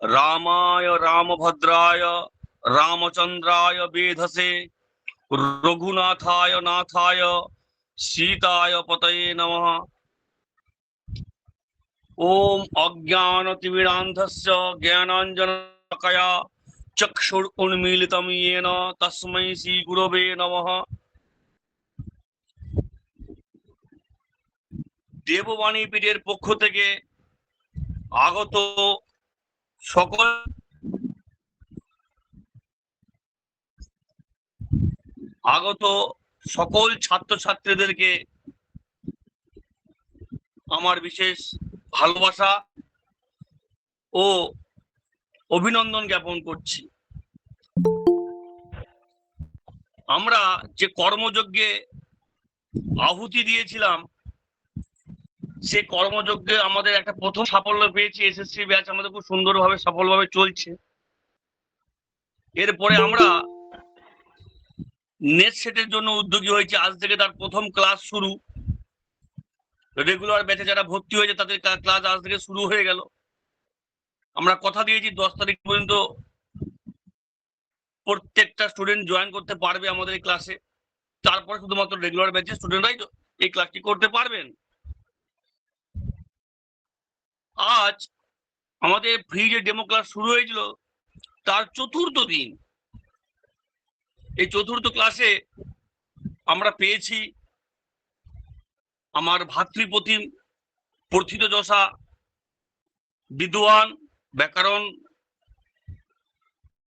रामाय रामभद्राय रामचंद्राय वेधसे रघुनाथाय नाथाय सीताय पतये नमः। ओम अज्ञानतिमिरान्धस्य ज्ञानाञ्जनशलाकया चक्षुरुन्मीलितं येन तस्मै श्रीगुरवे नमः। দেববাণী পীঠের পক্ষ থেকে আগত সকল ছাত্রছাত্রীদেরকে আমার বিশেষ ভালোবাসা ও অভিনন্দন জ্ঞাপন করছি। আমরা যে কর্মযজ্ঞে আহুতি দিয়েছিলাম সে কর্মযজ্ঞে আমাদের একটা প্রথম সাফল্য পেয়েছি। এসএসসি ব্যাচ আমাদের খুব সুন্দরভাবে সফলভাবে চলছে। এরপরে আমরা নেট সেটের জন্য উদ্যোগী হয়েছি। আজ থেকে তার প্রথম ক্লাস শুরু। রেগুলার ব্যাচে যারা ভর্তি হয়েছে তাদের ক্লাস আজ থেকে শুরু হয়ে গেল। আমরা কথা দিয়েছি 10 তারিখ পর্যন্ত প্রত্যেকটা স্টুডেন্ট জয়েন করতে পারবে আমাদের এই ক্লাসে। তারপরে শুধুমাত্র রেগুলার ব্যাচের স্টুডেন্টরাই এই ক্লাসটি করতে পারবেন। আজ আমাদের ফ্রি যে ডেমো ক্লাস শুরু হয়েছিল তার চতুর্থ দিন। এই চতুর্থ ক্লাসে আমরা পেয়েছি আমার ভাতৃপ্রতিম প্রথিতযশা বিদ্বান ব্যাকরণ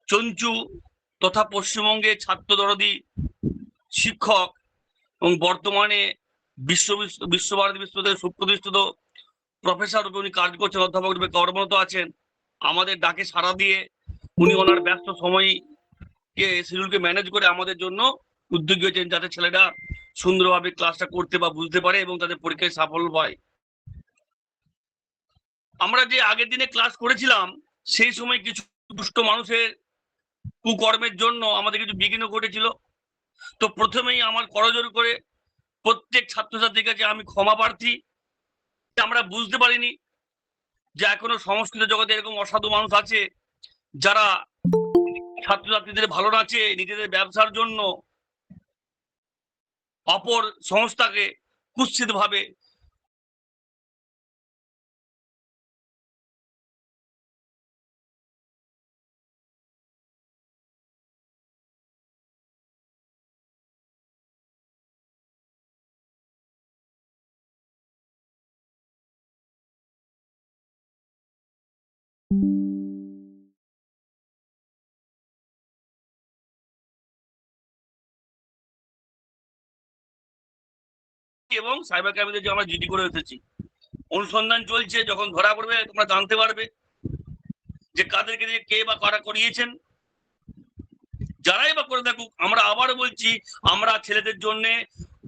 চঞ্চু তথা পশ্চিমবঙ্গের ছাত্র দরদি শিক্ষক এবং বর্তমানে বিশ্বভারতী বিশ্ববিদ্যালয়ের সুপ্রতিষ্ঠিত প্রফেসর রূপে উনি কাজ করছেন, অধ্যাপক রূপে কর্মরত আছেন। আমাদের ডাকে সাড়া দিয়ে উনি ওনার ব্যস্ত সময়কে শিডিউলকে ম্যানেজ করে আমাদের জন্য উদ্যোগী হয়েছেন যাতে ছেলেরা সুন্দরভাবে ক্লাসটা করতে বা বুঝতে পারে এবং তাদের পরীক্ষায় সাফল্য পায়। আমরা যে আগের দিনে ক্লাস করেছিলাম সেই সময় কিছু দুষ্ট মানুষের কুকর্মের জন্য আমাদের কিছু বিঘ্ন ঘটেছিল। তো প্রথমেই আমার করজোর করে প্রত্যেক ছাত্রছাত্রীর কাছে আমি ক্ষমা প্রার্থী। আমরা বুঝতে পারিনি যে এখনো সংস্কৃত জগতে এরকম অসাধু মানুষ আছে যারা ছাত্রছাত্রীদের ভালো না চেয়ে নিজেদের ব্যবসার জন্য অপর সংস্থাকে কুৎসিত ভাবে এবং সাইবার ক্রাইমে যে আমরা জিডি করে এসেছি। অনুসন্ধান চলছে, যখন ধরা পড়বে তোমরা জানতে পারবে যে কাদেরকে দিয়ে কে বা কারা করিয়েছেন। যারাই বা করে থাকুক, আমরা আবার বলছি আমরা ছেলেদের জন্য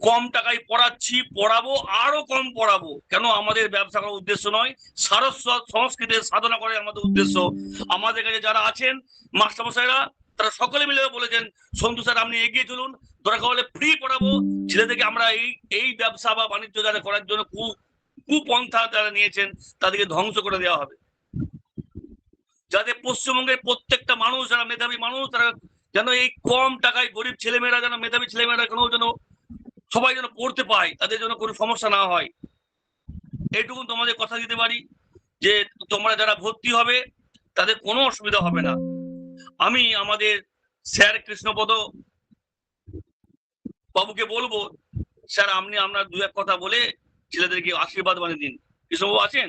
কম টাকায় পড়াচ্ছি, পড়াবো, আরো কম পড়াবো। কেন? আমাদের ব্যবসা করার উদ্দেশ্য নয়, সারস্বত সংস্কৃতের সাধনা করে আমাদের উদ্দেশ্য। আমাদের কাছে যারা আছেন মাস্টারমশাইরা তারা সকলে মিলে বলেছেন সন্তু স্যার আপনি এগিয়ে চলুন, দরকার হলে ফ্রি পড়াবো। ছেলেদেরকে আমরা এই ব্যবসা বা বাণিজ্য যারা করার জন্য কুপন্থা যারা নিয়েছেন তাদেরকে ধ্বংস করে দেওয়া হবে। যাতে পশ্চিমবঙ্গের প্রত্যেকটা মানুষ যারা মেধাবী মানুষ তারা যেন এই কম টাকায় গরিব ছেলেমেয়েরা যেন মেধাবী ছেলেমেয়েরা যেন সবাই যেন পড়তে পায়, তাদের জন্য কোনো সমস্যা না হয়। এইটুকু তোমাদের কথা দিতে পারি যে তোমরা যারা ভর্তি হবে তাদের কোনো অসুবিধা হবে না। আমি আমাদের স্যার কৃষ্ণপদ বাবুকে বলবো, স্যার আপনি আপনার দু এক কথা বলে ছেলেদেরকে আশীর্বাদ বানিয়ে দিন। কৃষ্ণবাবু আছেন?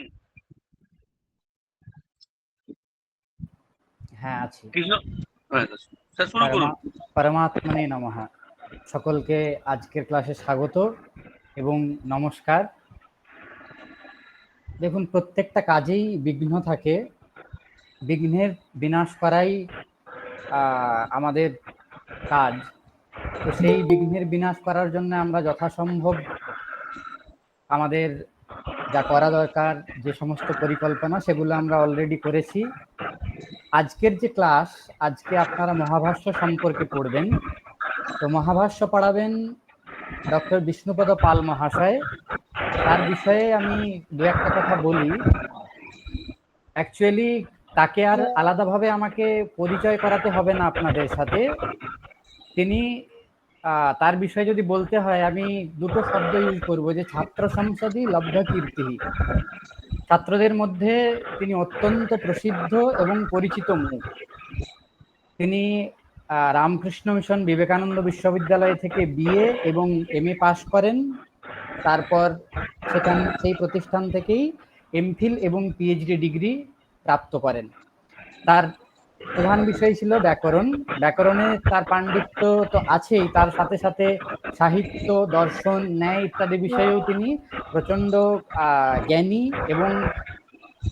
হ্যাঁ আছি। কৃষ্ণ, স্যার শুরু করুন। পরমাত্মনে নমঃ। সকলকে আজকের ক্লাসে স্বাগত এবং নমস্কার। দেখুন, প্রত্যেকটা কাজেই বিঘ্ন থাকে, বিঘ্নের বিনাশ করাই আমাদের কাজ। তো সেই বিঘ্নের বিনাশ করার জন্য আমরা যথাসম্ভব আমাদের যা করা দরকার, যে সমস্ত পরিকল্পনা সেগুলো আমরা অলরেডি করেছি। আজকের যে ক্লাস, আজকে আপনারা মহাভাষ্য সম্পর্কে পড়বেন। তো মহাভাষ্য পড়াবেন ডক্টর বিষ্ণুপদ পাল মহাশয়। তার বিষয়ে আমি দু একটা কথা বলি। অ্যাকচুয়ালি তাকে আর আলাদাভাবে আমাকে পরিচয় করাতে হবে না আপনাদের সাথে। তিনি তার বিষয়ে যদি বলতে হয়, আমি দুটো শব্দ ইউজ করব, যে ছাত্র সংসদই লব্ধ কীর্তি। ছাত্রদের মধ্যে তিনি অত্যন্ত প্রসিদ্ধ এবং পরিচিত মুখ। তিনি রামকৃষ্ণ মিশন বিবেকানন্দ বিশ্ববিদ্যালয় থেকে বিএ এবং এমএ পাশ করেন। তারপর সেই প্রতিষ্ঠান থেকেই এমফিল এবং পিএইচডি ডিগ্রি প্রাপ্ত করেন। তার প্রধান বিষয় ছিল ব্যাকরণ। ব্যাকরণে তার পাণ্ডিত্য তো আছেই, তার সাথে সাথে সাহিত্য, দর্শন, ন্যায় ইত্যাদি বিষয়েও তিনি প্রচন্ড জ্ঞানী এবং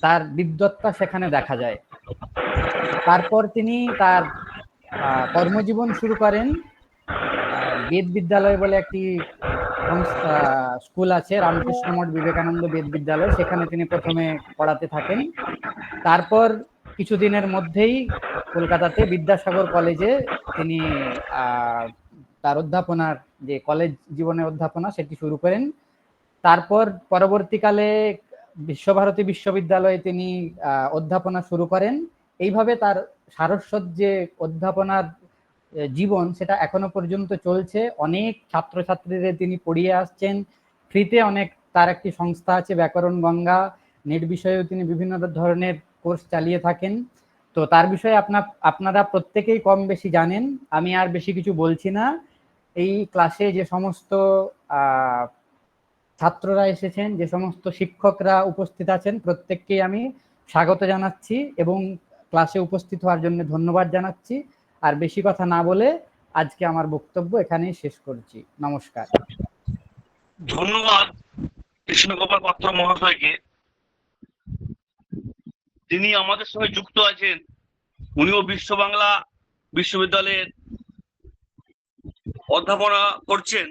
তার বিদ্বত্তা সেখানে দেখা যায়। তারপর তিনি তার কর্মজীবন শুরু করেন বেদ বিদ্যালয় বলে একটি স্কুল আছে, রামকৃষ্ণ মঠ বিবেকানন্দ বেদ বিদ্যালয়, সেখানে তিনি প্রথমে পড়াতে থাকেন। তারপর কিছুদিনের মধ্যেই কলকাতাতে বিদ্যাসাগর কলেজে তিনি তার অধ্যাপনার যে কলেজ জীবনে অধ্যাপনা সেটি শুরু করেন। তারপর পরবর্তীকালে বিশ্বভারতী বিশ্ববিদ্যালয়ে তিনি অধ্যাপনা শুরু করেন। এইভাবে তার সারস্বত যে অধ্যাপনার জীবন সেটা এখনো পর্যন্ত চলছে। অনেক ছাত্রছাত্রীদের তিনি পড়িয়ে আসছেন ফ্রিতে। অনেক, তার একটি সংস্থা আছে ব্যাকরণ গঙ্গা, নেট বিষয়েও তিনি বিভিন্ন ধরনের কোর্স চালিয়ে থাকেন। তো তার বিষয়ে আপনারা প্রত্যেকেই কম বেশি জানেন, আমি আর বেশি কিছু বলছি না। এই ক্লাসে যে সমস্ত ছাত্ররা এসেছেন, যে সমস্ত শিক্ষকরা উপস্থিত আছেন, প্রত্যেককেই আমি স্বাগত জানাচ্ছি এবং ক্লাসে উপস্থিত হওয়ার জন্য ধন্যবাদ জানাচ্ছি। আর বেশি কথা না বলে আজকে আমার বক্তব্য এখানেই শেষ করছি। নমস্কার। ধন্যবাদ কৃষ্ণগোপাল পাত্র মহাশয়কে। তিনি আমাদের সঙ্গে যুক্ত আছেন। উনিও বিশ্ব বাংলা বিশ্ববিদ্যালয়ের অধ্যাপনা করছেন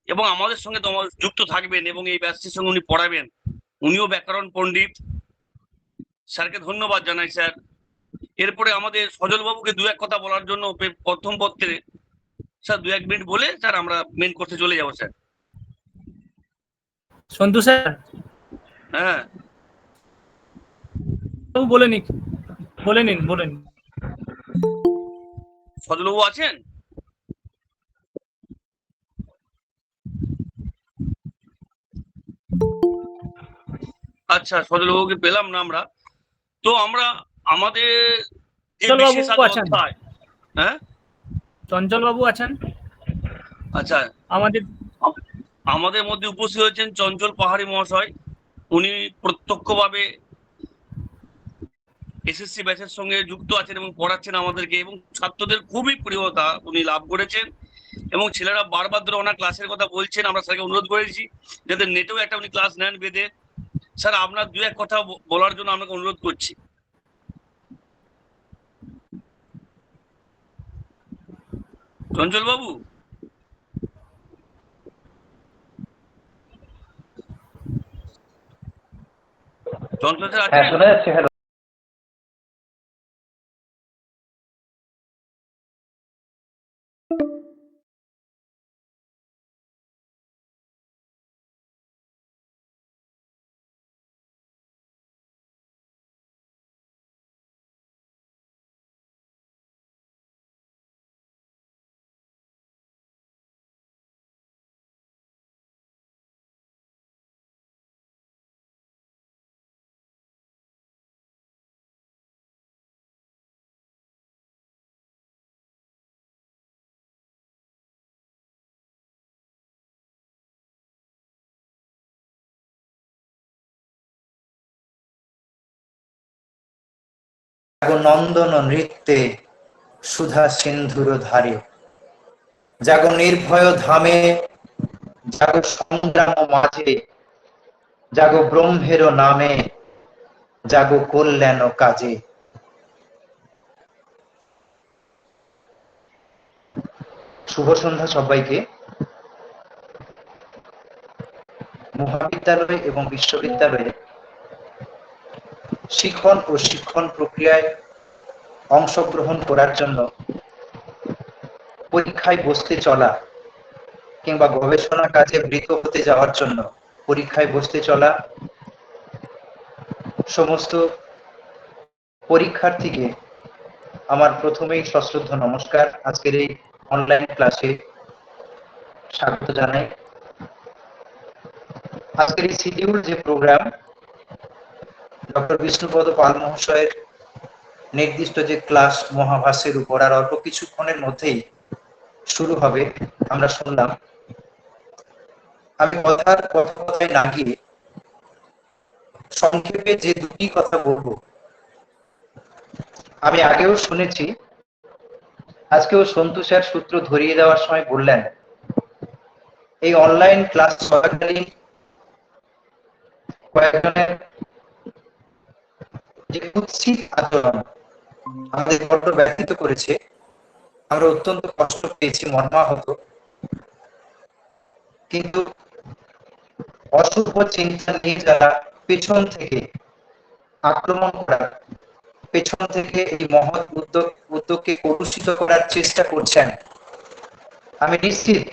এবং আমাদের সঙ্গে যুক্ত থাকবেন এবং এই ব্যাচটির সঙ্গে উনি পড়াবেন। উনিও ব্যাকরণ পণ্ডিত। স্যারকে ধন্যবাদ জানাই স্যার। এরপরে আমাদের সজল বাবুকে দু এক কথা বলার জন্য প্রথম পত্রে স্যার 2-1 মিনিট বলে স্যার আমরা মেন কোর্সে চলে যাবো স্যার। সন্তু স্যার, হ্যাঁ বলে নিন। সজল বাবু আছেন? আচ্ছা, সজল বাবুকে পেলাম না আমরা। তো আমরা আমাদের যে বিশেষ অধ্যায়, হ্যাঁ চঞ্চল বাবু আছেন। আচ্ছা, আমাদের মধ্যে উপস্থিত হয়েছেন চঞ্চল পাহাড়ি মহাশয়। উনি প্রত্যক্ষভাবে এসএসসি ব্যাচের সঙ্গে যুক্ত আছেন এবং পড়াচ্ছেন আমাদেরকে, এবং ছাত্রদের খুবই প্রিয়তা উনি লাভ করেছেন এবং ছেলেরা বারবার ধরে ওনার ক্লাসের কথা বলছেন। আমরা স্যারকে অনুরোধ করেছি যাতে নেটেও একটা উনি ক্লাস নেন বেদে। স্যার আপনার 2-1 কথা বলার জন্য আপনাকে অনুরোধ করছি। চঞ্চল বাবু, চঞ্চল স্যার আছেন? শোনা যাচ্ছে? হ্যালো। নন্দন নৃত্যে সুধা সিন্ধুর ধারে, জাগো নির্ভয় ধামে, জাগো সংগ্রাম মাঝে, জাগো ব্রহ্মের নামে, জাগো কল্যাণ কাজে। শুভ সন্ধ্যা সবাইকে। মহাবিদ্যালয় এবং বিশ্ববিদ্যালয়ে শিক্ষণ ও শিক্ষণ প্রক্রিয়ায় অংশগ্রহণ করার জন্য পরীক্ষায় বসতে চলা কিংবা গবেষণা কাজে বৃত হতে যাওয়ার জন্য পরীক্ষায় বসতে চলা সমস্ত পরীক্ষার্থীকে আমার প্রথমেই সশ্রদ্ধ নমস্কার। আজকের এই অনলাইন ক্লাসে স্বাগত জানাই। আজকের এই শিডিউল যে প্রোগ্রাম ডক্টর বিষ্ণুপদ পাল মহাশয়ের নির্দিষ্ট যে ক্লাস মহাভাষ্যের উপর আর অল্প কিছুক্ষণের মধ্যেই শুরু হবে আমরা শুনলাম। আমি কথায় না গিয়ে সংক্ষেপে যে দুটি কথা বলবো, আমি আগেও শুনেছি, আজকেও সন্তু স্যার সূত্র ধরিয়ে দেওয়ার সময় বললেন এই অনলাইন ক্লাস চলাকালীন কয়েকজনের যে কুৎসিত আচরণ আমাদের বড্ড ব্যথিত করেছে, আমরা অত্যন্ত কষ্ট পেয়েছি, মর্মাহত। কিন্তু অশুভ চিন্তা নিয়ে যারা পেছন থেকে আক্রমণ করার, পেছন থেকে এই মহৎ উদ্যোগকে কলুষিত করার চেষ্টা করছেন, আমি নিশ্চিত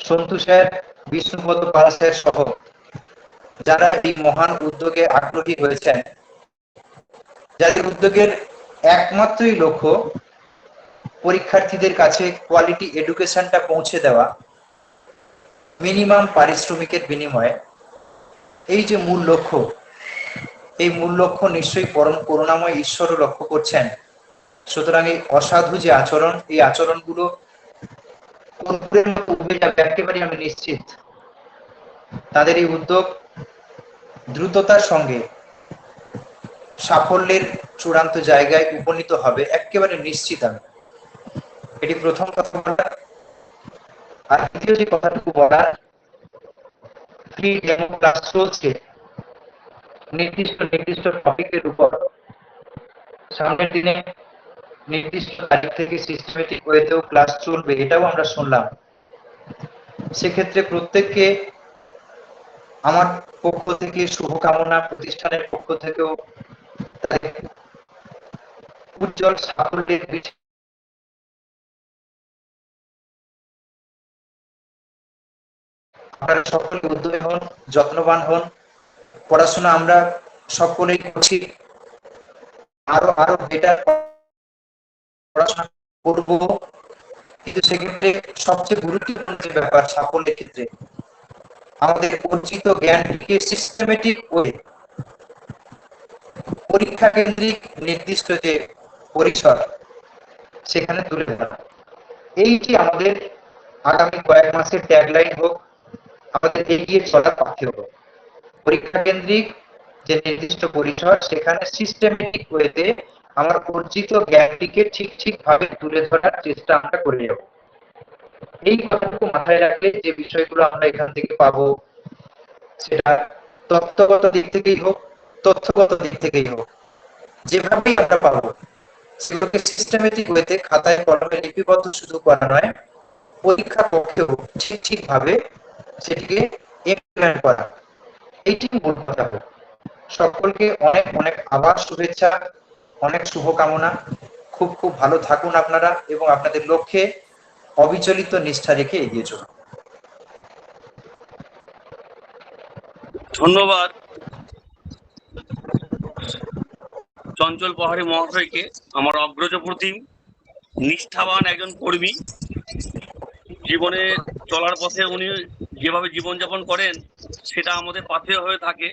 সন্তু স্যার, বিষ্ণুপদ পাল স্যার সহ যারা এই মহান উদ্যোগে আগ্রহী হয়েছেন, যাদের উদ্যোগের একমাত্রই লক্ষ্য পরীক্ষার্থীদের কাছে কোয়ালিটি এডুকেশনটা পৌঁছে দেওয়া মিনিমাম পারিশ্রমিকের বিনিময়ে, এই যে মূল লক্ষ্য, এই মূল লক্ষ্য নিশ্চয়ই পরম করুণাময় ঈশ্বরও লক্ষ্য করছেন। সুতরাং এই অসাধু যে আচরণ, এই আচরণগুলো উঠবে যাবে একেবারে আমি নিশ্চিত। তাদের এই উদ্যোগ দ্রুততার সঙ্গে সাফল্যের চূড়ান্ত জায়গায় উপনীত হবে একেবারে নিশ্চিত আমি। এটি প্রথম কথা বলা। আর দ্বিতীয় যে কথাটুকু বলার, ফ্রি ডেমো ক্লাস চলছে নির্দিষ্ট টপিকের উপর। সামনের দিনে নির্দিষ্ট তারিখ থেকে সিস্টেমেটিক ওয়েতেও ক্লাস চলবে, এটাও আমরা শুনলাম। সেক্ষেত্রে প্রত্যেককে আমার পক্ষ থেকে শুভকামনা, প্রতিষ্ঠানের পক্ষ থেকেও উজ্জ্বল সাফল্যের পিছনে আপনারা সকলে উদ্যমী হন, যত্নবান হন। পড়াশোনা আমরা সকলেই করছি, আরো বেটার পড়াশোনা করব, কিন্তু সেক্ষেত্রে সবচেয়ে গুরুত্বপূর্ণ যে ব্যাপার সাফল্যের ক্ষেত্রে আমাদের অর্জিত জ্ঞানকে সিস্টেমেটিক ওয়ে, পরীক্ষা কেন্দ্রিক নির্দিষ্ট যে পরিসর সেখানে তুলে ধরা। এইটি আমাদের আগামী কয়েক মাসের ট্যাগলাইন হোক, আমাদের এগিয়ে চলার পাথে হোক। পরীক্ষা কেন্দ্রিক যে নির্দিষ্ট পরিসর, সেখানে সিস্টেমেটিক ওয়েতে আমার অর্জিত জ্ঞানটিকে ঠিক ভাবে তুলে ধরার চেষ্টা আমরা করে যাব। এই কথাটুকু মাথায় রাখলে যে বিষয়গুলো আমরা এখান থেকে পাবো, সেটা তত্ত্বগত দিক থেকেই হোক, তথ্যগত দিক থেকেই হোক, যেভাবেই আমরা পাবো সেগুলোকে সিস্টেমেটিক ওয়েতে খাতায় কলমে লিপিবদ্ধ শুধু করা নয়, পরীক্ষার পক্ষেও ঠিকভাবে সেটিকে ইমপ্লিমেন্ট করা, এইটি মূল কথা। সকলকে অনেক আবার শুভেচ্ছা, অনেক শুভকামনা। খুব ভালো থাকুন আপনারা এবং আপনাদের লক্ষ্যে অবিচলিত নিষ্ঠা রেখে এগিয়ে চলুন। ধন্যবাদ চঞ্চল পাহাড়ি মহাশয়কে, আমার অগ্রজ প্রতিম, নিষ্ঠাবান একজন কর্মী। জীবনে চলার পথে উনি যেভাবে জীবনযাপন করেন সেটা আমাদের পাথেয় হয়ে থাকে।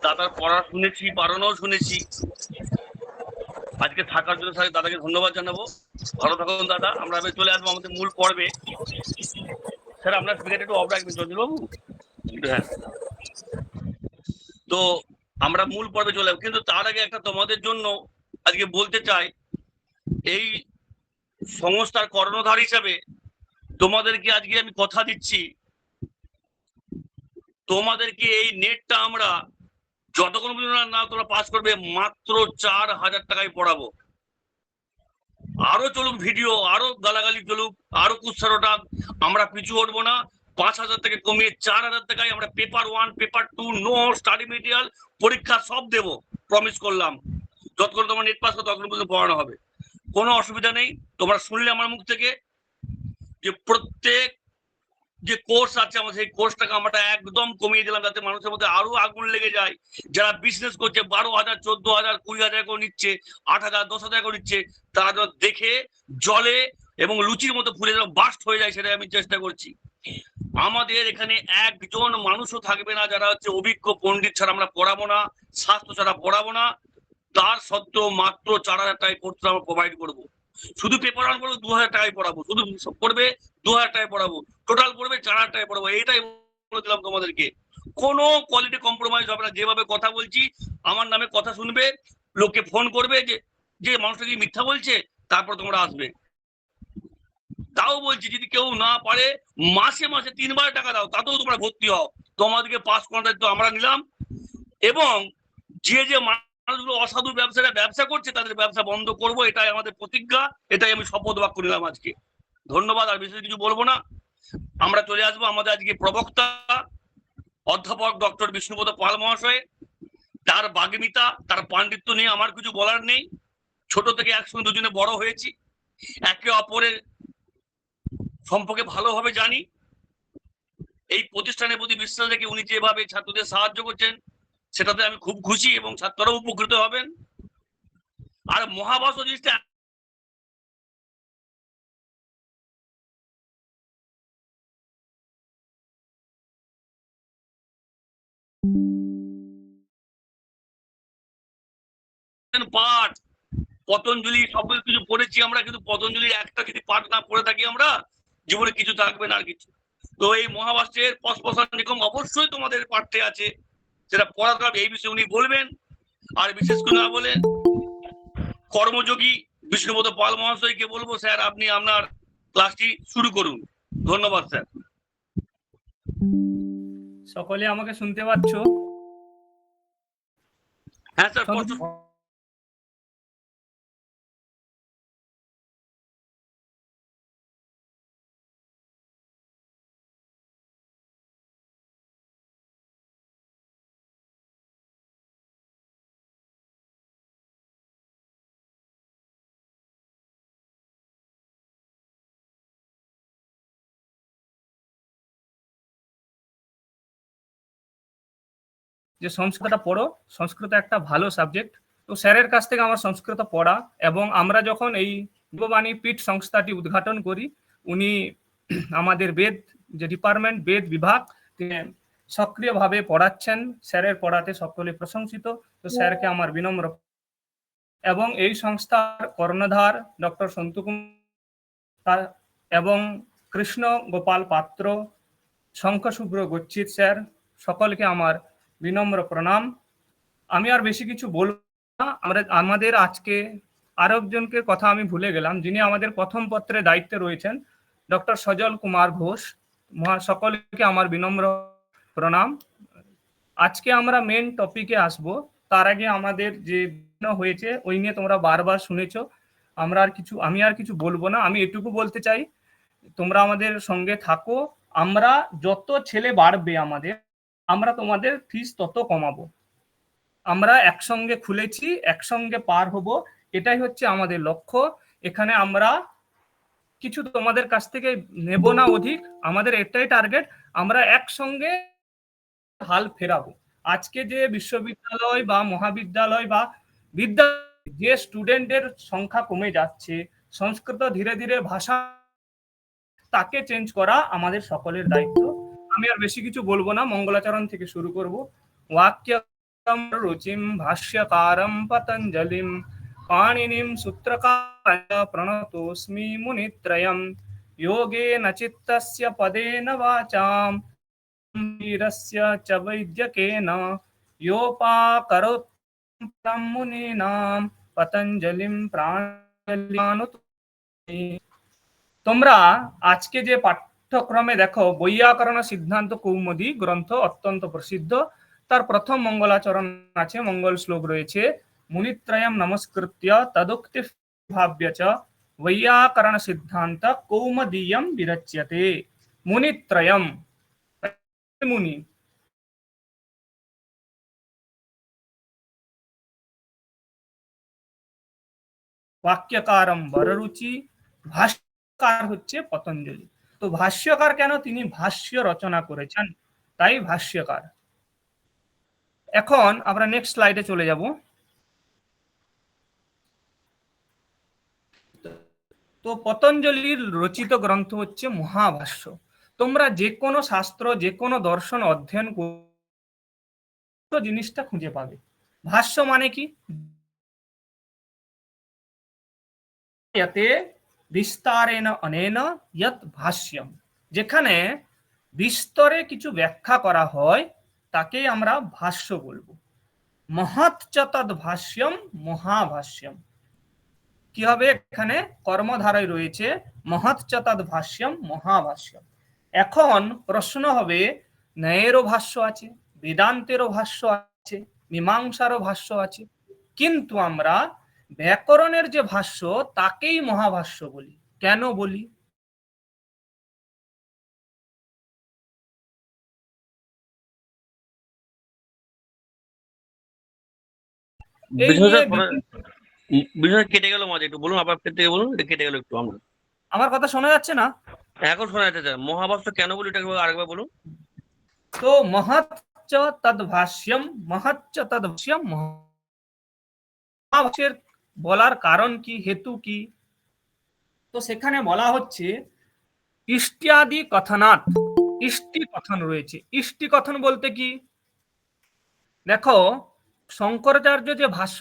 দাদার পড়া শুনেছি, পালনও শুনেছি। আজকে থাকার জন্য দাদাকে ধন্যবাদ জানাবো। ভালো থাকুন দাদা। আমরা এবার চলে আসবো আমাদের মূল পর্বে। স্যার আপনার স্পিকারটা একটু অফ রাখবেন চঞ্চলবাবু। হ্যাঁ, তো আমরা মূল পর্বে চলে যাবো, কিন্তু তার আগে একটা তোমাদের জন্য আজকে বলতে চাই, এই সংস্থার কর্ণধার হিসাবে তোমাদেরকে আজকে আমি কথা দিচ্ছি, তোমাদেরকে এই নেটটা আমরা যতক্ষণ পর্যন্ত না তোমরা পাস করবে মাত্র 4,000 টাকায় পড়াবো। আরো চলুক ভিডিও, আরো গালাগালি চলুক, আরো কুৎসারোটা, আমরা পিছু হটবো না। 5,000 থেকে কমিয়ে 4,000 টাকায় আমরা paper 1, paper 2, note, study material, পরীক্ষা সব দেবো, প্রমিস করলাম। যতক্ষণ তোমার নেট পাস করো ততক্ষণ পর্যন্ত পড়ানো হবে, কোনো অসুবিধা নেই। তোমরা শুনলে আমার মুখ থেকে যে প্রত্যেক যে কোর্স আছে আমাদের, সেই কোর্সটাকে আমরা একদম কমিয়ে দিলাম, যাতে মানুষের মধ্যে আরো আগুন লেগে যায়। যারা বিজনেস করছে 12,000, 14,000, 20,000 করে নিচ্ছে, 8,000, 10,000 করে নিচ্ছে, তারা যেন দেখে জলে এবং লুচির মতো ফুলে যেন বাস্ট হয়ে যায়, সেটাই আমি চেষ্টা করছি। আমাদের এখানে একজন মানুষও থাকবে না যারা হচ্ছে অভিজ্ঞ পণ্ডিত ছাড়া আমরা পড়াবো না, স্বাস্থ্য ছাড়া পড়াবো না। তার সত্ত্বেও মাত্র 4,000 টাকায় কোর্স আমরা প্রোভাইড করবো। শুধু পেপার অন করবো 2,000 টাকায় পড়াবো, শুধু পড়বে 2,000 টাকায় পড়াবো, টোটাল পড়বে 4,000 টাকায় পড়াবো। এইটাই বলে দিলাম তোমাদেরকে, কোনো কোয়ালিটি কম্প্রোমাইজ হবে না। যেভাবে কথা বলছি, আমার নামে কথা শুনবে, লোককে ফোন করবে যে যে মানুষটা কি মিথ্যা বলছে, তারপর তোমরা আসবে। তাও বলছি, যদি কেউ না পারে মাসে মাসে 3 বার টাকা দাও, তাতেও তোমরা ভর্তি হও। তোমাদেরকে পাস করার তো আমরা নিলাম। এবং যে যে মানুষগুলো অসাধু ব্যবসা করছে, তাদের ব্যবসা বন্ধ করব, এটাই আমাদের প্রতিজ্ঞা, এটাই আমি শপথ বাক্য নিলাম আজকে। ধন্যবাদ, আর বিশেষ কিছু বলবো না। আমরা চলে আসবো আমাদের আজকে প্রবক্তা অধ্যাপক ডক্টর বিষ্ণুপদ পাল মহাশয়। তার বাগ্মিতা, তার পাণ্ডিত্য নিয়ে আমার কিছু বলার নেই। ছোট থেকে একসঙ্গে দুজনে বড় হয়েছি, একে অপরের সম্পর্কে ভালোভাবে জানি। এই প্রতিষ্ঠানের প্রতি বিশ্বাস রেখে উনি যেভাবে ছাত্রদের সাহায্য করছেন, সেটাতে আমি খুব খুশি, এবং ছাত্ররাও উপকৃত হবেন। আর মহাভাষ্য জিনিসটা পাঠ, পতঞ্জলি সব কিছু পড়েছি আমরা, কিন্তু পতঞ্জলির একটা যদি পাঠ না পড়ে থাকি আমরা, জীবনে কিছু থাকবে না আর কিছু। তো এই মহাভাষ্যের পস্পশান নিগম অবশ্যই তোমাদের পাঠ্যে আছে, সেটা পড়াতে হবে, এই বিষয়ে উনি বলবেন। আর বিশেষ করে না বলে কর্মযোগী বিষ্ণুপদ পাল মহাশয়কে বলবো, স্যার আপনি আপনার ক্লাসটি শুরু করুন। ধন্যবাদ স্যার। সকলে আমাকে শুনতে পাচ্ছ? হ্যাঁ স্যার, স্পষ্ট। যে সংস্কৃতটা পড়ো, সংস্কৃত একটা ভালো সাবজেক্ট। তো স্যারের কাছ থেকে আমার সংস্কৃত পড়া, এবং আমরা যখন এই দেববাণী পীঠ সংস্থাটি উদ্ঘাটন করি, উনি আমাদের বেদ যে ডিপার্টমেন্ট, বেদ বিভাগ, তিনি সক্রিয়ভাবে পড়াচ্ছেন। স্যারের পড়াতে সকলে প্রশংসিত। তো স্যারকে আমার বিনম্র। এবং এই সংস্থার কর্ণধার ডক্টর সন্তু কুমার এবং কৃষ্ণ গোপাল পাত্র, শঙ্খ শুভ্র গচ্ছিত স্যার, সকলকে আমার বিনম্র প্রণাম। আমি আর বেশি কিছু বলবো না। আমাদের আজকে আরো একজনকে কথা আমি ভুলে গেলাম, যিনি আমাদের প্রথম পত্রে দায়িত্বে রয়েছেন, ডক্টর সজল কুমার ঘোষ। সকলকে আমার বিনম্র প্রণাম। আজকে আমরা মেন টপিকে আসব। তার আগে আমাদের যে হয়েছে ওই নিয়ে তোমরা বারবার শুনেছো। আমি আর কিছু বলবো না। আমি এটুকু বলতে চাই, তোমরা আমাদের সঙ্গে থাকো। আমরা যত ছেলে বাড়বে আমরা তোমাদের ফিস তত কমাবো। আমরা একসঙ্গে খুলেছি, একসঙ্গে পার হব, এটাই হচ্ছে আমাদের লক্ষ্য। এখানে আমরা কিছু তোমাদের কাছ থেকে নেব না অধিক, আমাদের এটাই টার্গেট, আমরা একসঙ্গে হাল ফেরাবো। আজকে যে বিশ্ববিদ্যালয় বা মহাবিদ্যালয় বা যে স্টুডেন্টের সংখ্যা কমে যাচ্ছে, সংস্কৃত ধীরে ধীরে ভাষা, তাকে চেঞ্জ করা আমাদের সকলের দায়িত্ব। আমি আর বেশি কিছু বলবো না, মঙ্গলাচরণ থেকে শুরু করব। वाक्यं रुचिं भाष्यकारं पतञ्जलिं पाणिनिं सूत्रकारं प्रणतोऽस्मि मुनित्रयं योगेन चित्तस्य पदेन वाचां वीरस्य च वैद्यकेन योपाकरोत् मुनीनां पतञ्जलिं प्राणिमानुतोऽस्मि। তোমরা আজকে যে পাঠ্যক্রমে দেখো, বৈয়াকরণ সিদ্ধান্ত কৌমুদী গ্রন্থ অত্যন্ত প্রসিদ্ধ। তার প্রথম মঙ্গলাচরণ আছে, মঙ্গল শ্লোক রয়েছে, মুনিত্রয়ম নমস্কৃত্য তদুক্তি ভাব্য চ বৈয়াকরণ সিদ্ধান্ত কৌমুদীয়ম বিরচ্যতে। মুনিত্রয়ম, মুনি, বাক্যকারম বররুচি, ভাষ্যকার হচ্ছে পতঞ্জলি। তো ভাষ্যকার কেন? তিনি ভাষ্য রচনা করেছেন, তাই ভাষ্যকার। এখন আমরা নেক্সট স্লাইডে চলে যাব। তো পতঞ্জলির রচিত গ্রন্থ হচ্ছে মহাভাষ্য। তোমরা যে কোনো শাস্ত্র, যে কোনো দর্শন অধ্যয়ন জিনিসটা খুঁজে পাবে। ভাষ্য মানে কি? বিস্তারেণ অনেন ইয়ৎ ভাষ্যম, যেখানে বিস্তরে কিছু ব্যাখ্যা করা হয় তাকেই আমরা ভাষ্য বলবো। মহৎ চ তদ ভাষ্যম মহাভাষ্যম। কি হবে? এখানে কর্মধারায় রয়েছে মহৎ চ তদ ভাষ্যম মহাভাষ্যম। এখন প্রশ্ন হবে, ন্যায়েরও ভাষ্য আছে, বেদান্তেরও ভাষ্য আছে, মীমাংসারও ভাষ্য আছে, কিন্তু আমরা ব্যাকরণের যে ভাষ্য তাকেই মহাভাষ্য বলি। কেন বলি? এই নিয়ে বিষয় কেটে গেল মাঝে, একটু বলুন, আবার থেকে বলুন, এটা কেটে গেল একটু। আমরা আমার কথা শোনা যাচ্ছে না? এখন শোনা যাচ্ছে স্যার। মহাভাষ্য কেন বলি এটা আরেকবার বলুন। তো মহৎ চ তদ ভাষ্যম, মহৎ চ তদ ভাষ্যম মহাভাষ্যের বলার কারণ কি, হেতু কি? তো সেখানে বলা হচ্ছে ইষ্টিয়াদি কথনাৎ, ইষ্টি কথন রয়েছে। ইষ্টি কথন বলতে কি? দেখো, শঙ্করাচার্য যে ভাষ্য,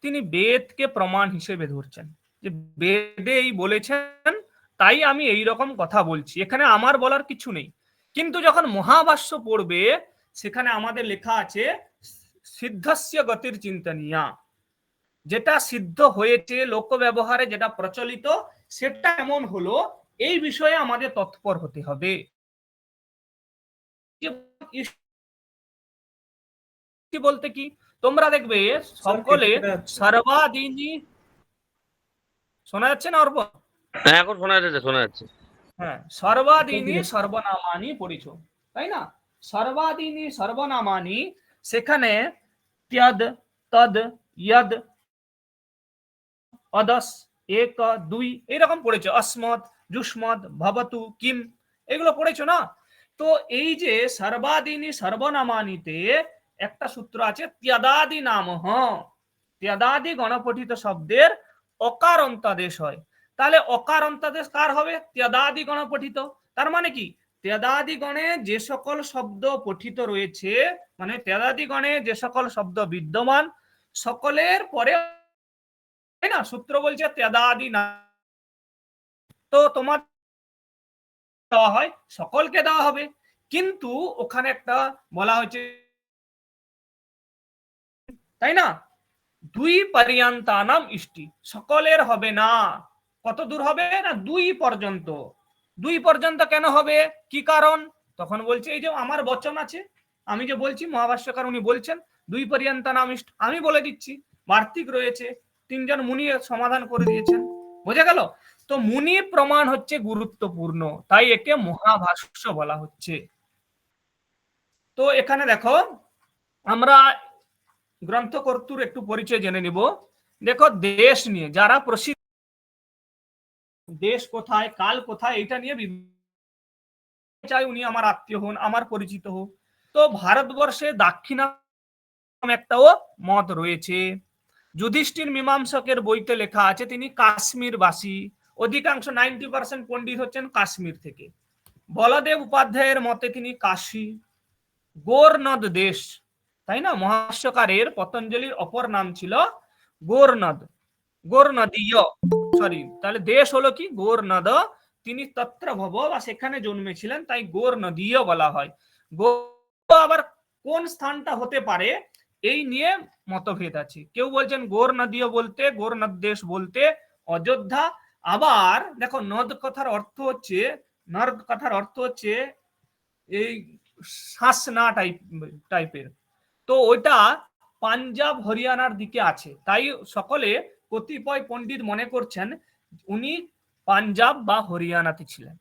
তিনি বেদকে প্রমাণ হিসেবে ধরছেন, যে বেদে এই বলেছেন তাই আমি এই রকম কথা বলছি, এখানে আমার বলার কিছু নেই। কিন্তু যখন মহাভাষ্য পড়বে, সেখানে আমাদের লেখা আছে সিদ্ধস্য গতির চিন্তনীয়া, যেটা সিদ্ধ হয়েছে লোক ব্যবহারে, যেটা প্রচলিত, সেটা এমন হলো, এই বিষয়ে আমাদের তৎপর হতে হবে। বলতে কি? তোমরা দেখবে সকলে সর্বাদিনী, শোনা যাচ্ছে না অর্ব? হ্যাঁ, এখন শোনা যাচ্ছে, শোনা যাচ্ছে। হ্যাঁ, সর্বাদিনী সর্বনামানি পড়িছ, তাই না? সর্বাদিনী সর্বনামানি, সেখানে ত্যদ, তদ, ইয়দ, অদস, এক, দুই, এরকম পড়েছো। অস্মৎ, যুষ্মৎ, ভবতু, কিম, এগুলো পড়েছো না? তো এই যে সর্বাদিনী সর্বনামানিতে একটা সূত্র আছে ত্যদাদি নাম, ত্যদাদি গণপঠিত শব্দের অকার অন্তাদেশ হয়। তাহলে অকার অন্তাদেশ কার হবে? ত্যদাদি গণপঠিত। তার মানে কি? ত্যদাদি গণে যে সকল শব্দ পঠিত রয়েছে, মানে ত্যদাদি গণে যে সকল শব্দ বিদ্যমান, সকলের পরে, তাই না, সূত্র বলছে ত্যদাদি না। তো তোমার দেওয়া হয়, সকলকে দেওয়া হবে, কিন্তু ওখানে একটা বলা হয়েছে, তাই না, দুই পর্যন্তানাম ইষ্টি, সকলের হবে না। কত দূর হবে না? দুই পর্যন্ত। দুই পর্যন্ত কেন হবে? কি কারণ? তখন বলছে এই যে আমার বচন আছে, আমি যে বলছি, মহাভাষ্যকার উনি বলছেন দুই পর্যন্তানাম ইষ্ট, আমি বলে দিচ্ছি, বার্তিক রয়েছে, তিনজন মুনি সমাধান করে দিয়েছেন। বোঝা গেল? তো মুনি প্রমাণ হচ্ছে গুরুত্বপূর্ণ, তাই একে মহাভাষ্য বলা হচ্ছে। তো এখানে দেখো, আমরা গ্রন্থকর্তুর একটু পরিচয় জেনে নিব। দেখো, দেশ নিয়ে যারা প্রসিদ্ধ, দেশ কোথায়, কাল কোথায়, এটা নিয়ে চাই উনি আমার আত্মীয় হন, আমার পরিচিত হোক। তো ভারতবর্ষে দাক্ষিণাত্য একটাও মত রয়েছে। যুধিষ্ঠির মীমাংসকের বইতে লেখা আছে তিনি কাশ্মীরবাসী। অধিকাংশ 90% পণ্ডিত হচ্ছেন কাশ্মীর থেকে। বলদেব উপাধ্যায়ের মতে তিনি কাশী। গোরনদ দেশ, তাই না, মহাভাষ্যকারের পতঞ্জলির অপর নাম ছিল গোরনদ, গোরনদীয়, সরি, তাহলে দেশ হলো কি? গোরনদ। তিনি তত্র ভব, বা সেখানে জন্মেছিলেন, তাই গোরনদীয় বলা হয়। আবার কোন স্থানটা হতে পারে এই নিয়ে মতভেদ আছে। কেউ বলছেন গোরনদীয় বলতে, গোরনদ দেশ বলতে অযোধ্যা। আবার দেখো, নদ কথার অর্থ হচ্ছে, নর্দ কথার অর্থ হচ্ছে এই শাসনা টাইপের। তো ওইটা পাঞ্জাব হরিয়ানার দিকে আছে, তাই সকলে, কতিপয় পণ্ডিত মনে করছেন উনি পাঞ্জাব বা হরিয়ানাতে ছিলেন।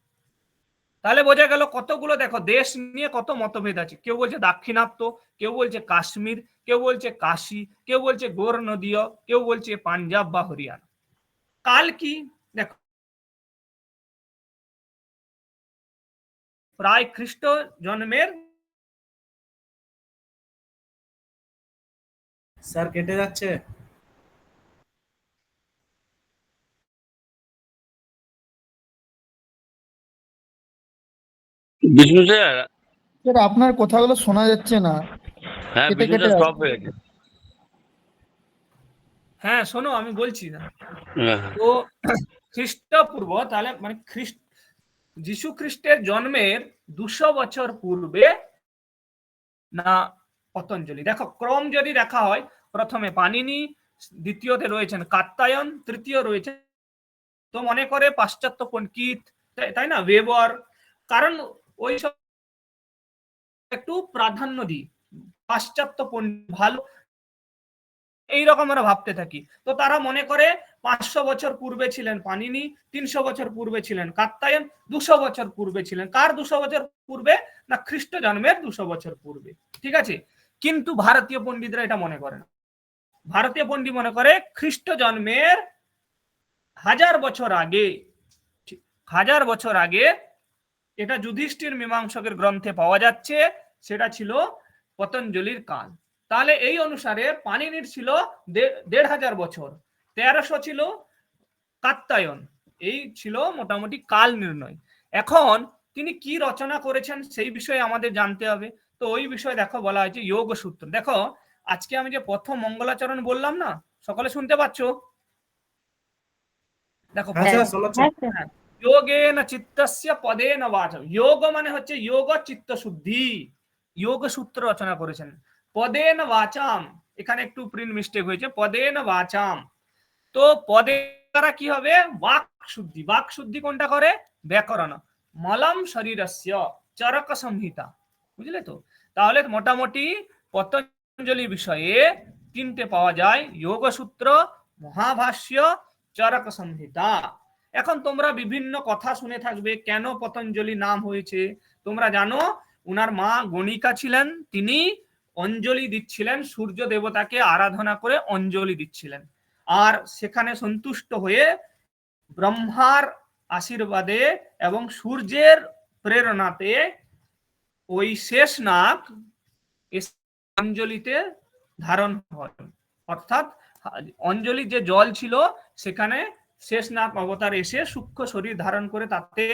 তাহলে বোঝা গেল কতগুলো, দেখো, দেশ নিয়ে কত মতভেদ আছে। কেউ বলছে দাক্ষিণাত্য, কেউ বলছে কাশ্মীর, কেউ বলছে কাশী, কেউ বলছে গোরনদীয়, কেউ বলছে পাঞ্জাব বা হরিয়ানা। কাল কি? দেখো, প্রায় খ্রিস্ট জন্মের স্যার কেটে যাচ্ছে। বিষ্ণু স্যার, স্যার আপনার কথাগুলো শোনা যাচ্ছে না, হ্যাঁ কেটে বিষ্ণু কেটে স্যার আসছে। স্টপ হয়ে গেছে। হ্যাঁ শোনো আমি বলছি না। হ্যাঁ, তো খ্রিস্টপূর্ব তাহলে মানে যিশু খ্রিস্টের জন্মের 200 বছর পূর্বে না পতঞ্জলি। দেখো ক্রম যদি দেখা হয়, প্রথমে পাণিনি, দ্বিতীয়তে রয়েছেন কাত্যায়ন, তৃতীয় রয়েছে, তো মনে করে পাশ্চাত্য পণ্ডিত, তাই না, ওয়েবার, কারণ ওই সব একটু প্রাধান্য দিই, পাশ্চাত্য পণ্ডিত ভালো এইরকম আমরা ভাবতে থাকি। তো তারা মনে করে 500 বছর পূর্বে ছিলেন পাণিনি, 300 বছর পূর্বে ছিলেন কাত্যায়ন, 200 বছর পূর্বে ছিলেন, কার 200 বছর পূর্বে না খ্রিস্ট জন্মের 200 বছর পূর্বে। ঠিক আছে, কিন্তু ভারতীয় পণ্ডিতরা এটা মনে করে না। ভারতীয় পণ্ডিত মনে করে খ্রিস্ট জন্মের 1000 বছর আগে, 1000 বছর আগে, এটা যুধিষ্ঠির মীমাংসকের গ্রন্থে পাওয়া যাচ্ছে, সেটা ছিল পতঞ্জলির কাল। তাহলে এই অনুসারে পাণিনির ছিল 1500 বছর, 1300 ছিল কাত্যায়ন, এই ছিল মোটামুটি কাল নির্ণয়। এখন তিনি কি রচনা করেছেন সেই বিষয়ে আমাদের জানতে হবে। তো ওই বিষয়ে দেখো বলা হয়েছে যোগ সূত্র। দেখো আজকে আমি যে প্রথম মঙ্গলাচরণ বললাম না, সকলে শুনতে পাচ্ছ? দেখো হ্যাঁ স্যার শোনাচ্ছে। যোগেন চিত্তস্য পদেন বাচম। যোগ মানে হচ্ছে যোগ চিত্ত শুদ্ধি, যোগ সূত্র রচনা করেছেন। পদেন বাচাম, এখানে একটু প্রিন্ট মিস্টেক হয়েছে, পদেন বাচাম। তো পদে দ্বারা কি হবে? বাক শুদ্ধি। বাক শুদ্ধি কোনটা করে? ব্যাকরণ। মলম শরীরস্য চরক সংহিতা, বুঝলে তো? তাহলে মোটামুটি পতঞ্জলি বিষয়ে 3টে পাওয়া যায়, যোগ সূত্র, মহাভাষ্য, চরক সংহিতা। এখন তোমরা বিভিন্ন কথা শুনে থাকবে, কেন পতঞ্জলি নাম হয়েছে। তোমরা জানো উনার মা গণিকা ছিলেন, তিনি অঞ্জলি দিচ্ছিলেন, সূর্য দেবতাকে আরাধনা করে অঞ্জলি দিচ্ছিলেন, আর সেখানে সন্তুষ্ট হয়ে ব্রহ্মার আশীর্বাদে এবং সূর্যের প্রেরণাতে ওই শেষ নাগ অঞ্জলিতে ধারণ হয়। অর্থাৎ অঞ্জলি যে জল ছিল সেখানে শেষনাগ অবতার এসে সূক্ষ্ম শরীর ধারণ করে তাতে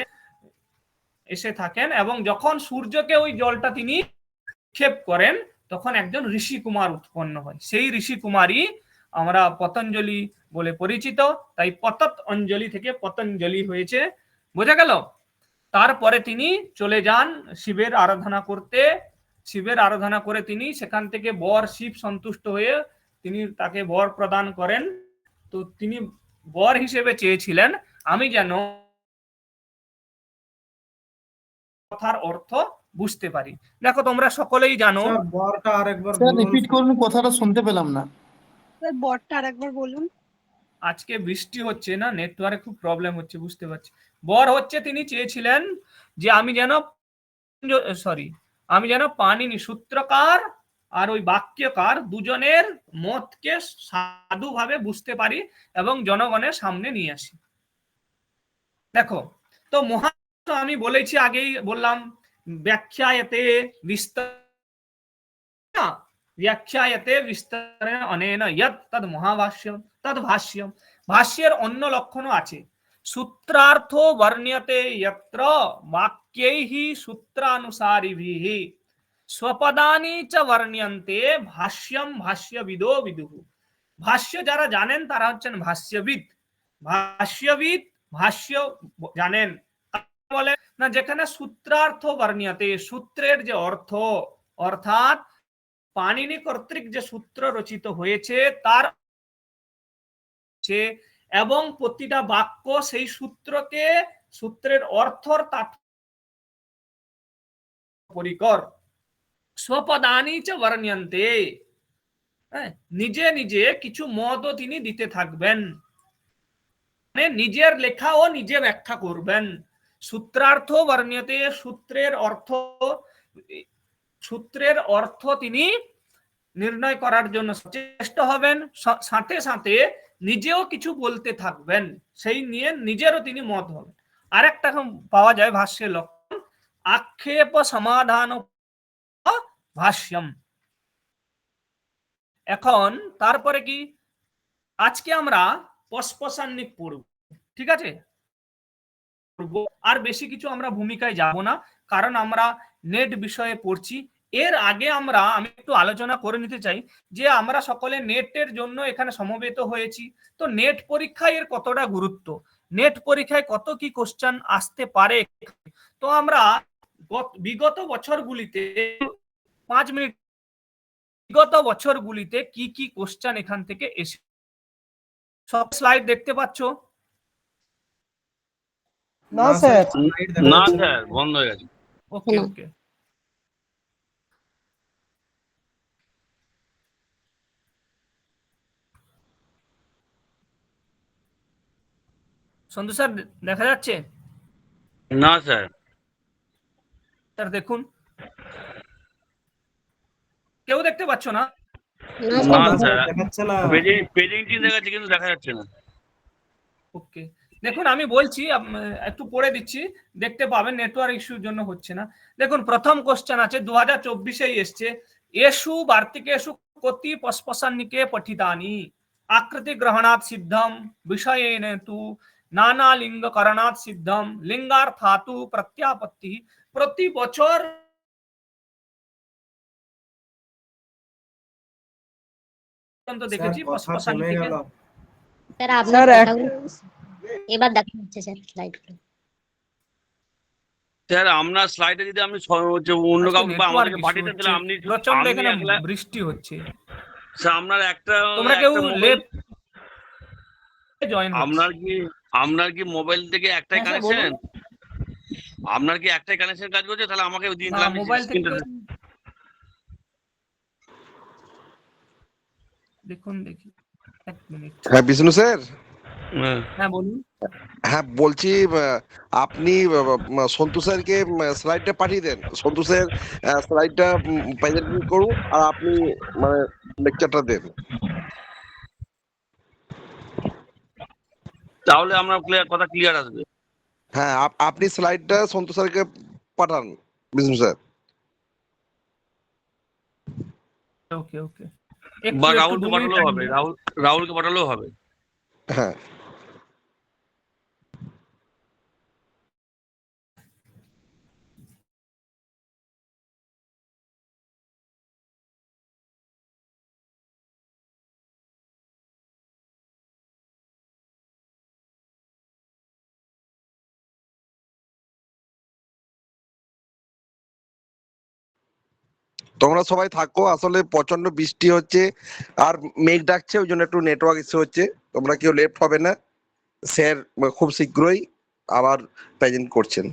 এসে থাকেন, এবং যখন সূর্যকে ওই জলটা তিনি নিক্ষেপ করেন তখন একজন ঋষি কুমার উৎপন্ন হয়। সেই ঋষি কুমারই আমরা পতঞ্জলি বলে পরিচিত, তাই পতত অঞ্জলি থেকে পতঞ্জলি হয়েছে। বোঝা গেল? তারপরে তিনি চলে যান শিবের আরাধনা করতে। শিবের আরাধনা করে তিনি সেখান থেকে বর, শিব সন্তুষ্ট হয়ে তিনি তাকে বর প্রদান করেন। তো তিনি বর হিসেবে চেয়েছিলেন আমি যেন কথার অর্থ বুঝতে পারি। দেখো তোমরা সকলেই জানো, স্যার বরটা আরেকবার স্যার বলুন। রিপিট করুন, কথাটা শুনতে পেলাম না। স্যার বরটা আরেকবার বলুন। আজকে বৃষ্টি হচ্ছে না, নেটওয়ার্কে খুব প্রবলেম হচ্ছে, বুঝতে পারছি। বর হচ্ছে তিনি চেয়েছিলেন যে আমি যেন পাণিনি সূত্রকার আর ওই বাক্যকার দুজনের মতকে সাধুভাবে বুঝতে পারি এবং জনগণের সামনে নিয়ে আসি। দেখো তো মহাভাষ্য আমি বলেছি, আগেই বললাম, ব্যাখ্যায়তে বিস্তারেণ অনেন ইয়ৎ তদ মহাভাষ্যম তদ ভাষ্যম। ভাষ্যের অন্য লক্ষণও আছে। সূত্রার্থ বর্ণ্যতে যত্র বাক্যৈঃ সূত্রানুসারিভিঃ স্বপদানি চ বর্ণ্যন্তে ভাষ্যম ভাষ্যবিদো বিদুঃ। ভাষ্য যারা জানেন তারা হচ্ছেন ভাষ্যবিদ। ভাষ্যবিদ ভাষ্য জানেন বলে না, যেখানে সূত্রার্থ বর্ণ্যতে, সূত্রের যে অর্থ, অর্থাৎ পাণিনি কর্তৃক যে সূত্র রচিত হয়েছে তার এবং প্রতিটা বাক্য সেই সূত্রকে, সূত্রের অর্থর পরিকর। স্বপদানি চ বর্ণ্যন্তে, নিজে নিজে কিছু মতও তিনি দিতে থাকবেন, মানে নিজের লেখাও নিজে ব্যাখ্যা করবেন। সূত্রার্থ বর্ণ্যতে, সূত্রের অর্থ তিনি নির্ণয় করার জন্য চেষ্টা হবেন, সাথে সাথে নিজেও কিছু বলতে থাকবেন, সেই নিয়ে নিজেরও তিনি মত হবেন। আরেকটা পাওয়া যায় ভাষ্যের লক্ষণ, আক্ষেপ সমাধান ভাষ্যম। এখন তারপরে কি, আজকে আমরা পস্পসান্নিক পড়ব, ঠিক আছে? আর বেশি কিছু আমরা ভূমিকায় যাব না, কারণ আমরা নেট বিষয়ে পড়ছি। এর আগে আমি একটু আলোচনা করে নিতে চাই যে আমরা সকলে নেটের জন্য এখানে সমবেত হয়েছি, তো নেট পরীক্ষায় এর কতটা গুরুত্ব, নেট পরীক্ষায় কত কি কোশ্চেন আসতে পারে। তো আমরা বিগত বছরগুলিতে 5 মিনিট, বিগত বছরগুলিতে কি কি কোশ্চেন এখান থেকে এসে, সব স্লাইড দেখতে পাচ্ছ? না স্যার না স্যার, বন্ধ হয়ে গেছে। ওকে ওকে, সন্তু স্যার দেখা যাচ্ছে? না স্যার, স্যার দেখুন, কেউ দেখতে পাচ্ছ না? না স্যার, দেখাচ্ছে না। প্রেজেন্টিং দেখাচ্ছে কিন্তু দেখা যাচ্ছে না। ওকে, দেখুন আমি বলছি, একটু পড়ে দিচ্ছি, দেখতে পাবেন, নেটওয়ার্ক ইস্যুর জন্য হচ্ছে না। দেখুন প্রথম কোশ্চেন আছে 2024-এই এসছে, এষু বার্তিকেষু কতি পস্পসান্নিকে পঠিতানি আকৃতি গ্রহণাৎ সিদ্ধম বিষয়েন তু নানা লিঙ্গ করণাৎ সিদ্ধম লিঙ্গার্থাতু প্রত্যাপত্তি। প্রতি বছর দেখেছি স্যার, কথা থেমে পস্পসান্নিকে। গেল। স্যার আপনার কথাগুলো এবার দেখা যাচ্ছে স্যার স্লাইডগুলো। স্যার আপনার স্লাইডে যদি আমি অন্য কাউকে বা আমাদেরকে পাঠিয়ে দেন, তাহলে আপনি প্রচন্ড আপনি এখানে একলা বৃষ্টি হচ্ছে, স্যার, আপনার একটা তোমরা কেউ মোবাইল, জয়েন আপনার কি মোবাইল থেকে একটাই হ্যাঁ, স্যার, কানেকশন? আপনার কি একটাই কানেকশন কাজ করছে? তাহলে আমাকে দিন, না তাহলে আমি মোবাইল থেকে স্ক্রিনটা দেখুন, দেখি 1 মিনিট। হ্যাঁ বিষ্ণু স্যার, হ্যাঁ বলুন। হ্যাঁ বলছি আপনি সন্তু স্যারকে স্লাইডটা পাঠিয়ে দেন, সন্তু স্যার স্লাইডটা প্রেজেন্ট করুন আর আপনি মানে লেকচারটা দেন। তাহলে আমরা কথা ক্লিয়ার আসবে। হ্যাঁ আপনি স্লাইডটা সন্তু স্যারকে পাঠান বিষ্ণু স্যার। ওকে ওকে, বা রাহুলকে পাঠালেও হবে, রাহুলকে পাঠালেও হবে। হ্যাঁ তোমরা সবাই থাকো, আসলে প্রচন্ড বৃষ্টি হচ্ছে আর মেঘ ডাকছে, ওই জন্য একটু নেটওয়ার্ক ইস্যু হচ্ছে। তোমরা কেউ লেফট হবে না, স্যার খুব শীঘ্রই আবার প্রেজেন্ট করছেন।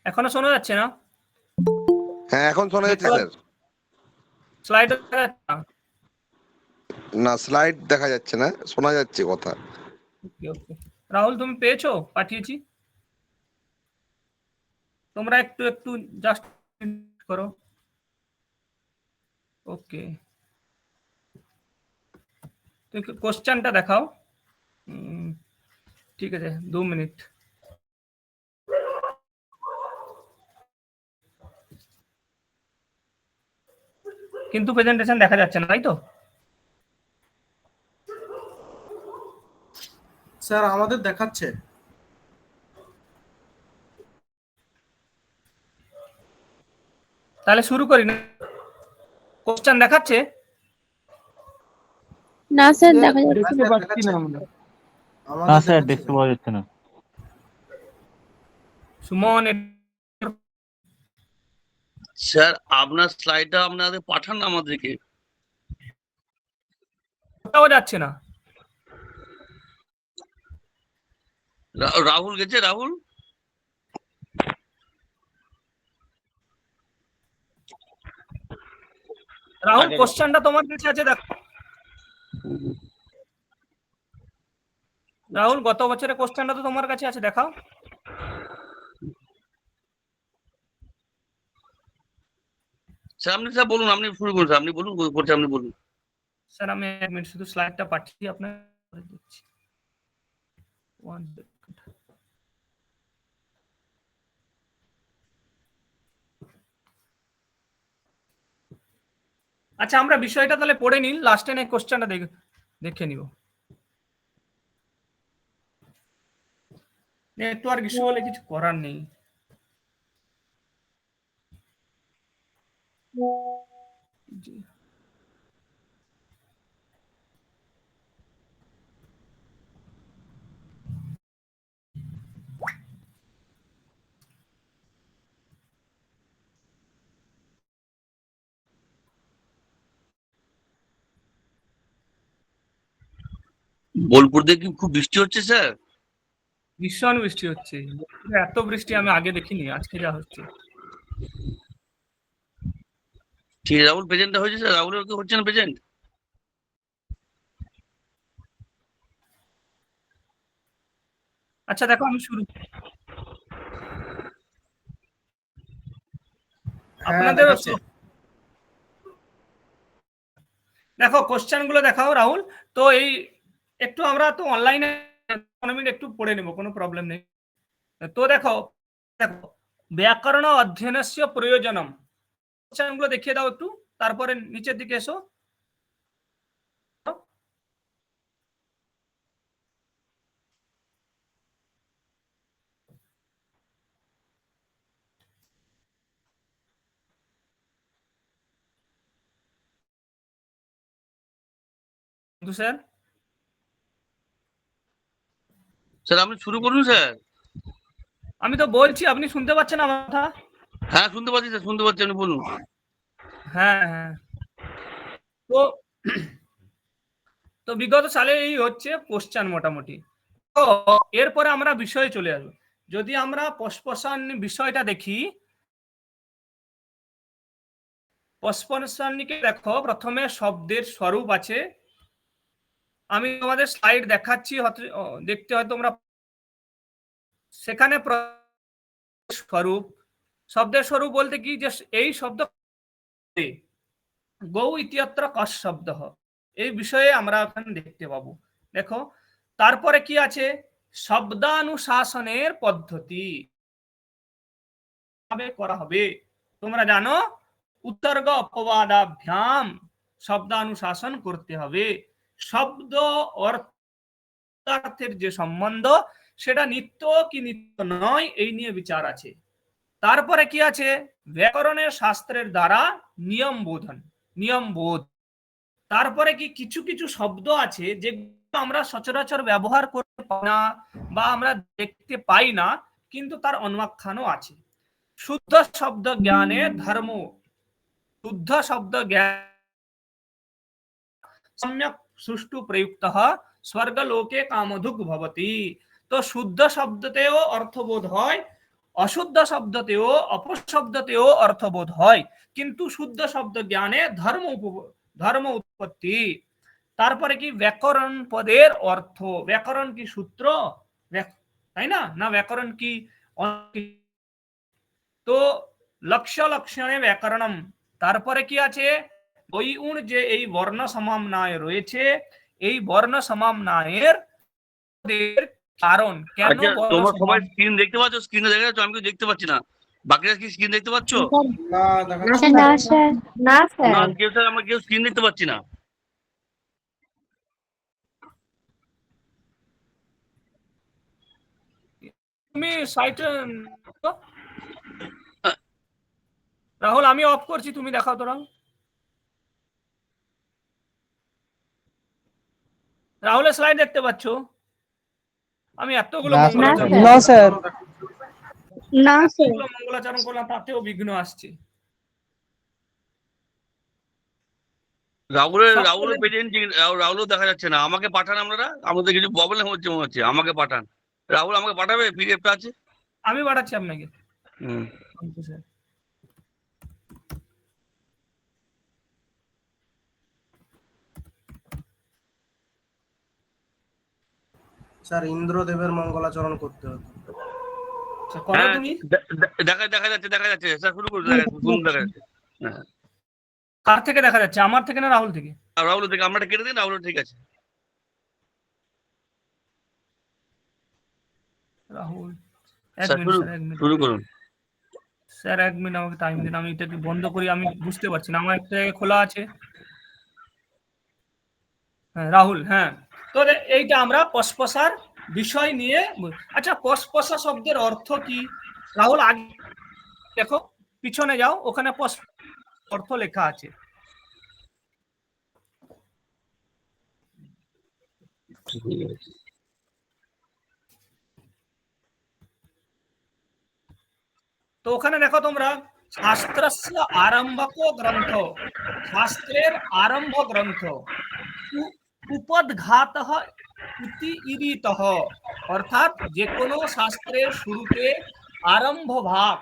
এখনো শোনা যাচ্ছে না? হ্যাঁ এখন শোনা যাচ্ছে স্যার। স্লাইড না স্লাইড দেখা যাচ্ছে না, শোনা যাচ্ছে কথা। ওকে ওকে, রাহুল তুমি পেয়েছো? পাঠিয়েছি, তোমরা একটু একটু জাস্ট করো। ওকে, তুমি কোশ্চেনটা দেখাও। ঠিক আছে, 2 মিনিট। কিন্তু প্রেজেন্টেশন দেখা যাচ্ছে না, তাই তো? স্যার আমাদের দেখাচ্ছে। তাহলে শুরু করি না? কোশ্চেন দেখাচ্ছে? না স্যার দেখা যাচ্ছে দেখতে পাচ্ছি না আমরা। না স্যার, দেখতে পাওয়া যাচ্ছে না। সুমন স্যার আপনার স্লাইডটা আপনাদের পাঠান না আমাদেরকে। পাওয়া যাচ্ছে না। রাহুল গেছে, রাহুল রাহুল কোশ্চেনটা তোমার কাছে আছে, দেখো। রাহুল গত বছরের কোশ্চেনটা তো তোমার কাছে আছে, দেখাও। স্যার আপনি স্যার বলুন, আপনি শুরু করুন স্যার, আপনি বলুন করছে, আপনি বলুন। স্যার আমি 1 মিনিট শুধু স্লাইডটা পাঠিয়ে আপনার দিচ্ছি। 1 সেকেন্ড। আচ্ছা আমরা বিষয়টা তাহলে পড়ে নিন, লাস্টে না কোশ্চেনটা দেখে নিব। নেটওয়ার্ক ইস্যু হলে কিছু করার নেই। জি। বোলপুর দিয়ে কি খুব বৃষ্টি হচ্ছে স্যার? ভীষণ বৃষ্টি হচ্ছে, এত বৃষ্টি আমি আগে দেখিনি, আজকে যা হচ্ছে। ঠিক আছে, রাহুল প্রেজেন্টটা হয়েছে স্যার? রাহুলের কি হচ্ছে না প্রেজেন্ট? আচ্ছা দেখো আমি শুরু, হ্যাঁ আপনাদের দেখাচ্ছে। দেখো কোশ্চেন গুলো দেখাও রাহুল। তো এই একটু আমরা তো অনলাইনে 15 মিনিট একটু পড়ে নেব, কোনো প্রবলেম নেই। তো দেখো দেখো ব্যাকরণ অধ্যয়নস্য প্রয়োজনম, কোশ্চেন গুলো দেখিয়ে দাও একটু, তারপরে নিচের দিকে এসো। স্যার স্যার আপনি শুরু করুন স্যার। আমি তো বলছি, আপনি শুনতে পাচ্ছেন আমার কথা? হ্যাঁ শুনতে পাচ্ছি স্যার, শুনতে পাচ্ছি, আপনি বলুন। হ্যাঁ হ্যাঁ। তো তো বিগত সালে এই হচ্ছে কোশ্চেন মোটামুটি। তো এরপরে আমরা বিষয়ে চলে আসবো। যদি আমরা পস্পশন বিষয়টা দেখি, পস্পশনকে দেখো, প্রথমে শব্দের স্বরূপ আছে। আমি তোমাদের স্লাইড দেখাচ্ছি, দেখতে হয় তোমরা। সেখানে স্বরূপ, শব্দের স্বরূপ বলতে কি, যে এই শব্দ গৌ ইত্যত্র কস শব্দ, এই বিষয়ে আমরা এখন দেখতে পাবো। দেখো তারপরে কি আছে, শব্দানুশাসনের পদ্ধতি করা হবে। তোমরা জানো উত্তর্গ অপবাদাভ্যাম শব্দানুশাসন করতে হবে। শব্দ অর্থের যে সম্বন্ধ, সেটা নিত্য কি নিত্য নয়, এই নিয়ে বিচার আছে। তারপরে কি আছে, ব্যাকরণের শাস্ত্রের দ্বারা নিয়ম বোধ। তারপরে কি কিছু কিছু শব্দ আছে যেগুলো আমরা সচরাচর ব্যবহার করতে পারি না বা আমরা দেখতে পাই না, কিন্তু তার অন্বাখ্যানও আছে। শুদ্ধ শব্দ জ্ঞানে ধর্ম, শুদ্ধ শব্দ জ্ঞান সম্যক সুষ্ঠু প্রযুক্ত স্বর্গলোকে কামধুক ভবতি। তো শুদ্ধ শব্দতেও অর্থবোধ হয়, অশুদ্ধ শব্দতেও অপশব্দতেও অর্থবোধ হয়, কিন্তু শুদ্ধ শব্দ জ্ঞানে ধর্ম উৎপত্তি। তারপরে কি ব্যাকরণ পদের অর্থ, ব্যাকরণ কি সূত্র, তাই না? না ব্যাকরণ কি? তো লক্ষ্য লক্ষণে ব্যাকরণম। তারপরে কি আছে, ওই যে এই বর্ণ সমন্বয় রয়েছে, এই বর্ণ সমন্বয়ের কারণ কেন আচ্ছা বর্ণ তোমরা সবাই সমন্বয়। স্ক্রিন দেখতে পাচ্ছ? স্ক্রিনে দেখা যাচ্ছে, আমি কিছু দেখতে পাচ্ছি না। বাকিরা কি স্ক্রিন দেখতে পাচ্ছ? না দেখাচ্ছে না স্যার, না স্যার। না কেউ স্যার, আমরা কেউ স্ক্রিন দেখতে পাচ্ছি না। তুমি সাইটে রাহুল, আমি অফ করছি, তুমি দেখাও তো রাহুল। রাহুলের স্লাইড দেখতে পাচ্ছ? আমি এতগুলো মঙ্গলাচরণ না স্যার। না স্যার। এতগুলো মঙ্গলাচরণ করলাম, তাতেও বিঘ্ন আসছে। রাহুলের প্রেজেন্ট, রাহুলও দেখা যাচ্ছে না। আমাকে পাঠান আপনারা, আমাদের কিছু প্রবলেম হচ্ছে মনে হচ্ছে, আমাকে পাঠান। রাহুল আমাকে পাঠাবে, পিডিএফটা আছে। আমি পাঠাচ্ছি আপনাকে। হুম। স্যার স্যার ইন্দ্রদেবের মঙ্গলাচরণ করতে হতো। করো হ্যাঁ তুমি। দেখা যাচ্ছে স্যার, শুরু করুন, দেখা যাচ্ছে। হ্যাঁ কার থেকে দেখা যাচ্ছে, আমার থেকে না রাহুল থেকে? আর রাহুল থেকে আমরা কেটে দিন, রাহুল ঠিক আছে। রাহুল এক স্যার মিনিট স্যার, এক মিনিট শুরু করুন। স্যার, এক মিনিট আমাকে টাইম দিন, আমি এটাকে বন্ধ করি, আমি বুঝতে পারছি না, আমার একটা জায়গায় খোলা আছে। হ্যাঁ রাহুল, হ্যাঁ। তো এইটা আমরা পসপসার বিষয় নিয়ে, আচ্ছা পসপসা শব্দের অর্থ কি রাহুল? আগে দেখো, পিছনে যাও, ওখানে অর্থ লেখা আছে। তো ওখানে দেখো তোমরা, শাস্ত্রস্য আরম্ভক গ্রন্থ, শাস্ত্রের আরম্ভ গ্রন্থ, উপদ্ঘাতঃ ইতি ইরিতঃ, অর্থাৎ যে কোনো শাস্ত্রের শুরুতে আরম্ভ ভাগ,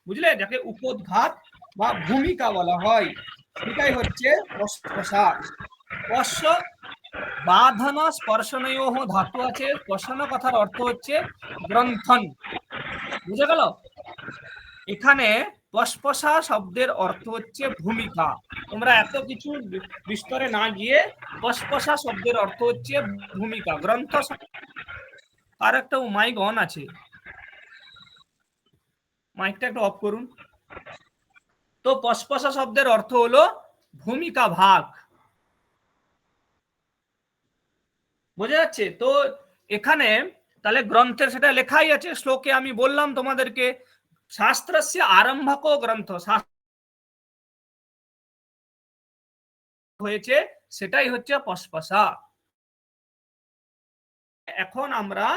বুঝলে, যাকে উপোদ্ঘাত বা ভূমিকা বলা হয়, সেটাই হচ্ছে পসপসা। পশ্চ বাধন স্পর্শনয়োঃ ধাতু আছে, স্পর্শন কথার অর্থ হচ্ছে গ্রন্থন, বুঝে গেল? এখানে পসপসা শব্দের অর্থ হচ্ছে ভূমিকা। তোমরা এত কিছু বিস্তরে না গিয়ে, পসপসা শব্দের অর্থ হচ্ছে ভূমিকা, গ্রন্থ। আর একটা মাইক অন আছে, মাইকটা একটু অফ করুন। তো পসপসা শব্দের অর্থ হলো ভূমিকা ভাগ, বোঝা যাচ্ছে? তো এখানে তাহলে গ্রন্থের সেটা লেখাই আছে শ্লোকে, আমি বললাম তোমাদেরকে শাস্ত্রস্য আরম্ভক গ্রন্থ হয়েছে, সেটাই হচ্ছে পসপসা। এখন আমরা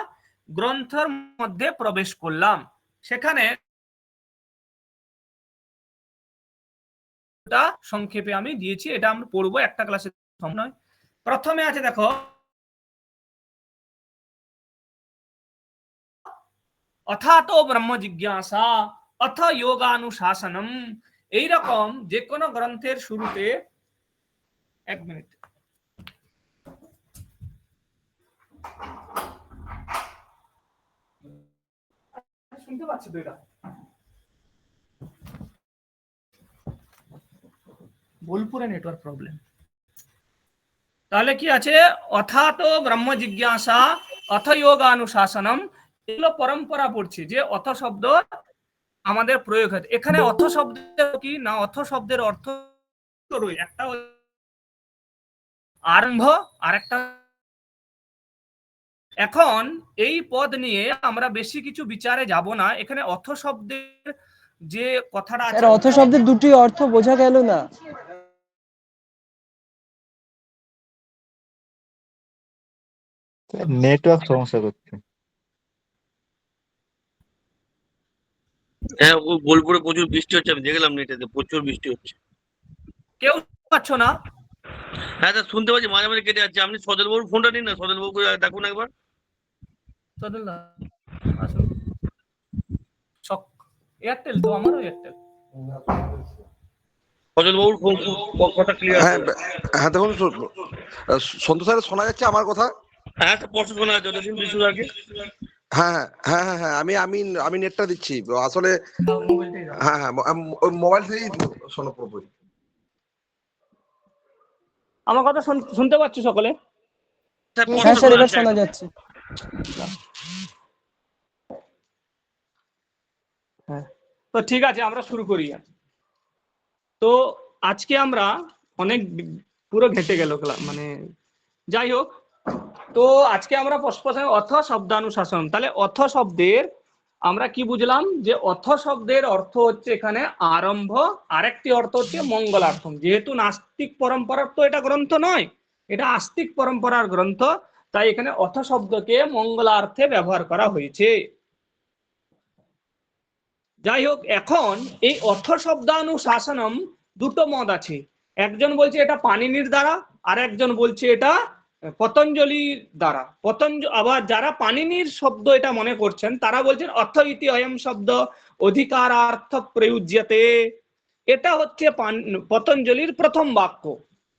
গ্রন্থের মধ্যে প্রবেশ করলাম, সেখানে সংক্ষেপে আমি দিয়েছি, এটা আমরা পড়বো একটা ক্লাসে নয়। প্রথমে আছে দেখো, অথাতো ব্রহ্ম জিজ্ঞাসা অথ যোগানুশাসনম। এইরকম যে কোনো গ্রন্থের শুরুতে, এক মিনিট, শুনতে পাচ্ছি তো? এটা বোলপুরে নেটওয়ার্ক প্রবলেম। তাহলে কি আছে, অথাতো ব্রহ্ম জিজ্ঞাসা অথ যোগানুশাসনম, এগুলো পরম্পরা পড়ছে যে অথ শব্দ আমাদের প্রয়োগ হয়। এখানে অথ শব্দ কি না, অথ শব্দের অর্থ একটা আরম্ভ আর একটা। এখন এই পদ নিয়ে আমরা বেশি কিছু বিচারে যাব না, এখানে অথ শব্দের যে কথাটা আছে, অথ শব্দের দুটি অর্থ বোঝা গেল না। নেটওয়ার্ক সমস্যা করছে। হ্যাঁ, ও বোলপুরে প্রচুর বৃষ্টি হচ্ছে, আমি দেখলাম নেটেতে প্রচুর বৃষ্টি হচ্ছে। কেউ পাচ্ছ না? হ্যাঁ স্যার শুনতে পাচ্ছি, মাঝে মাঝে কেটে যাচ্ছে। আপনি সদল বাবুর ফোনটা নিন না, সদল বাবু দেখুন একবার। এয়ারটেল তো, আমারও এয়ারটেল। সদল বাবুর ফোন কথা ক্লিয়ার। হ্যাঁ হ্যাঁ, দেখুন সন্তোষ স্যার শোনা যাচ্ছে আমার কথা? হ্যাঁ স্যার স্পষ্ট শোনা যাচ্ছে, দেখুন বৃষ্টির আগে। হ্যাঁ হ্যাঁ হ্যাঁ হ্যাঁ, আমি আমি আমি নেটটা দিচ্ছি আসলে। হ্যাঁ হ্যাঁ, মোবাইল থেকেই শোনো পুরোপুরি। আমার কথা শুনতে পাচ্ছ সকলে? হ্যাঁ স্যার, এবার শোনা যাচ্ছে। হ্যাঁ, তো ঠিক আছে, আমরা শুরু করি। তো আজকে আমরা অনেক পুরো ঘেটে গেল মানে, যাই হোক। তো আজকে আমরা অথ শব্দানুশাসন, তাহলে অথ শব্দের আমরা কি বুঝলাম, যে অথ শব্দের অর্থ হচ্ছে এখানে আরম্ভ, আরেকটি অর্থ হচ্ছে মঙ্গলার্থম। যেহেতু নাস্তিক পরম্পরার তো এটা গ্রন্থ নয়, এটা আস্তিক পরম্পরার গ্রন্থ, তাই এখানে অথ শব্দকে মঙ্গলার্থে ব্যবহার করা হয়েছে। যাই হোক, এখন এই অথ শব্দানুশাসনম দুটো মত আছে। একজন বলছে এটা পাণিনির দ্বারা, আর একজন বলছে এটা পতঞ্জলির দ্বারা। আবার যারা পাণিনির শব্দ এটা মনে করছেন, তারা বলছেন অর্থ ইতি অয়ম শব্দ অধিকারার্থ প্রয়োজ্যতে। এটা হচ্ছে পতঞ্জলির প্রথম বাক্য,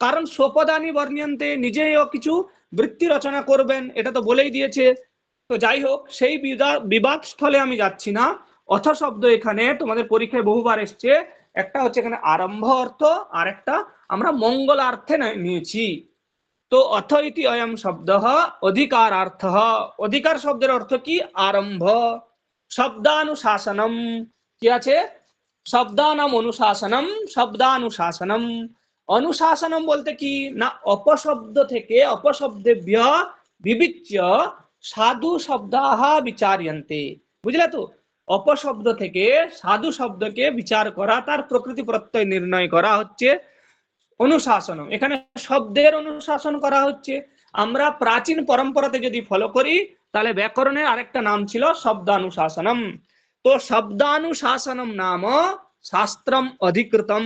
কারণ স্বপদানি বর্ণয়ন্তে, নিজেও কিছু বৃত্তি রচনা করবেন, এটা তো বলেই দিয়েছে। তো যাই হোক, সেই বিবাদ স্থলে আমি যাচ্ছি না। অথ শব্দ এখানে তোমাদের পরীক্ষায় বহুবার এসছে, একটা হচ্ছে এখানে আরম্ভ অর্থ, আর একটা আমরা মঙ্গলার্থে নিয়েছি। তো অথ ইতি অয়ম শব্দ অধিকারার্থ। অধিকার শব্দের অর্থ কি? আরম্ভ। শব্দানুশাসনম, কি আছে? শব্দানাম অনুশাসনম, শব্দানুশাসনম। অনুশাসনম বলতে কি না, অপশব্দ থেকে অপশব্দেভ্য বিবিচ্য সাধু শব্দাহ বিচার্যন্তে। বুঝলে তো? অপশব্দ থেকে সাধু শব্দকে বিচার করা, তার প্রকৃতি প্রত্যয় নির্ণয় করা হচ্ছে অনুশাসন। এখানে শব্দের অনুশাসন করা হচ্ছে। আমরা প্রাচীন পরম্পরাতে যদি ফলো করি তাহলে ব্যাকরণের আরেকটা নাম ছিল শব্দানুশাসনম। তো শব্দানুশাসনম নাম শাস্ত্রম অধিকৃতম,